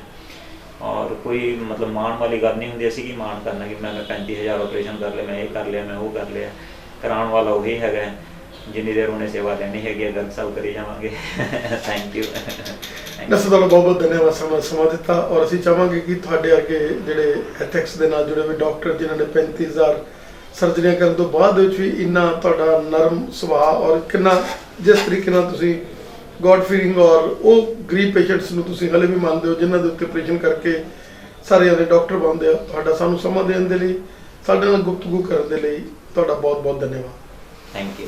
ਔਰ ਕੋਈ ਮਤਲਬ ਮਾਣ ਵਾਲੀ ਗੱਲ ਨਹੀਂ ਹੁੰਦੀ। ਅਸੀਂ ਕੀ ਮਾਣ ਕਰਨਾ ਕਿ ਮੈਂ 35,000 ਆਪਰੇਸ਼ਨ ਕਰ ਲਿਆ, ਮੈਂ ਇਹ ਕਰ ਲਿਆ, ਮੈਂ ਉਹ ਕਰ ਲਿਆ। ਕਰਾਉਣ ਵਾਲਾ ਉਹੀ ਹੈਗਾ, ਜਿੰਨੀ ਦੇਰ ਉਹਨੇ ਸੇਵਾ ਲੈਣੀ ਹੈਗੀ ਹੈ ਗਰਗ ਸਾਹਿਬ ਕਰੀ ਜਾਵਾਂਗੇ। Thank you. ਨਸਰ ਤੁਹਾਨੂੰ ਬਹੁਤ ਬਹੁਤ ਧੰਨਵਾਦ ਸਮਾਂ ਦਿੱਤਾ, ਔਰ ਅਸੀਂ ਚਾਹਾਂਗੇ ਕਿ ਤੁਹਾਡੇ ਅੱਗੇ ਜਿਹੜੇ ਐਥਿਕਸ ਦੇ ਨਾਲ ਜੁੜੇ ਹੋਏ ਡਾਕਟਰ ਜਿਨ੍ਹਾਂ ਨੇ 35,000 ਸਰਜਰੀਆਂ ਕਰਨ ਤੋਂ ਬਾਅਦ ਵਿੱਚ ਵੀ ਇੰਨਾ ਤੁਹਾਡਾ ਨਰਮ ਸੁਭਾਅ, ਔਰ ਕਿੰਨਾ ਜਿਸ ਤਰੀਕੇ ਨਾਲ ਤੁਸੀਂ ਗੋਡ ਫੀਲਿੰਗ, ਔਰ ਉਹ ਗਰੀਬ ਪੇਸ਼ੈਂਟਸ ਨੂੰ ਤੁਸੀਂ ਹਲੇ ਵੀ ਮੰਨਦੇ ਹੋ ਜਿਨ੍ਹਾਂ ਦੇ ਉੱਤੇ ਆਪਰੇਸ਼ਨ ਕਰਕੇ ਸਾਰੇ ਜਣੇ ਡਾਕਟਰ ਬਣਦੇ ਆ। ਤੁਹਾਡਾ ਸਾਨੂੰ ਸਮਾਂ ਦੇਣ ਦੇ ਲਈ, ਸਾਡੇ ਨਾਲ ਗੁਫ਼ਤਗੂ ਕਰਨ ਦੇ ਲਈ ਤੁਹਾਡਾ ਬਹੁਤ ਬਹੁਤ ਧੰਨਵਾਦ। Thank you.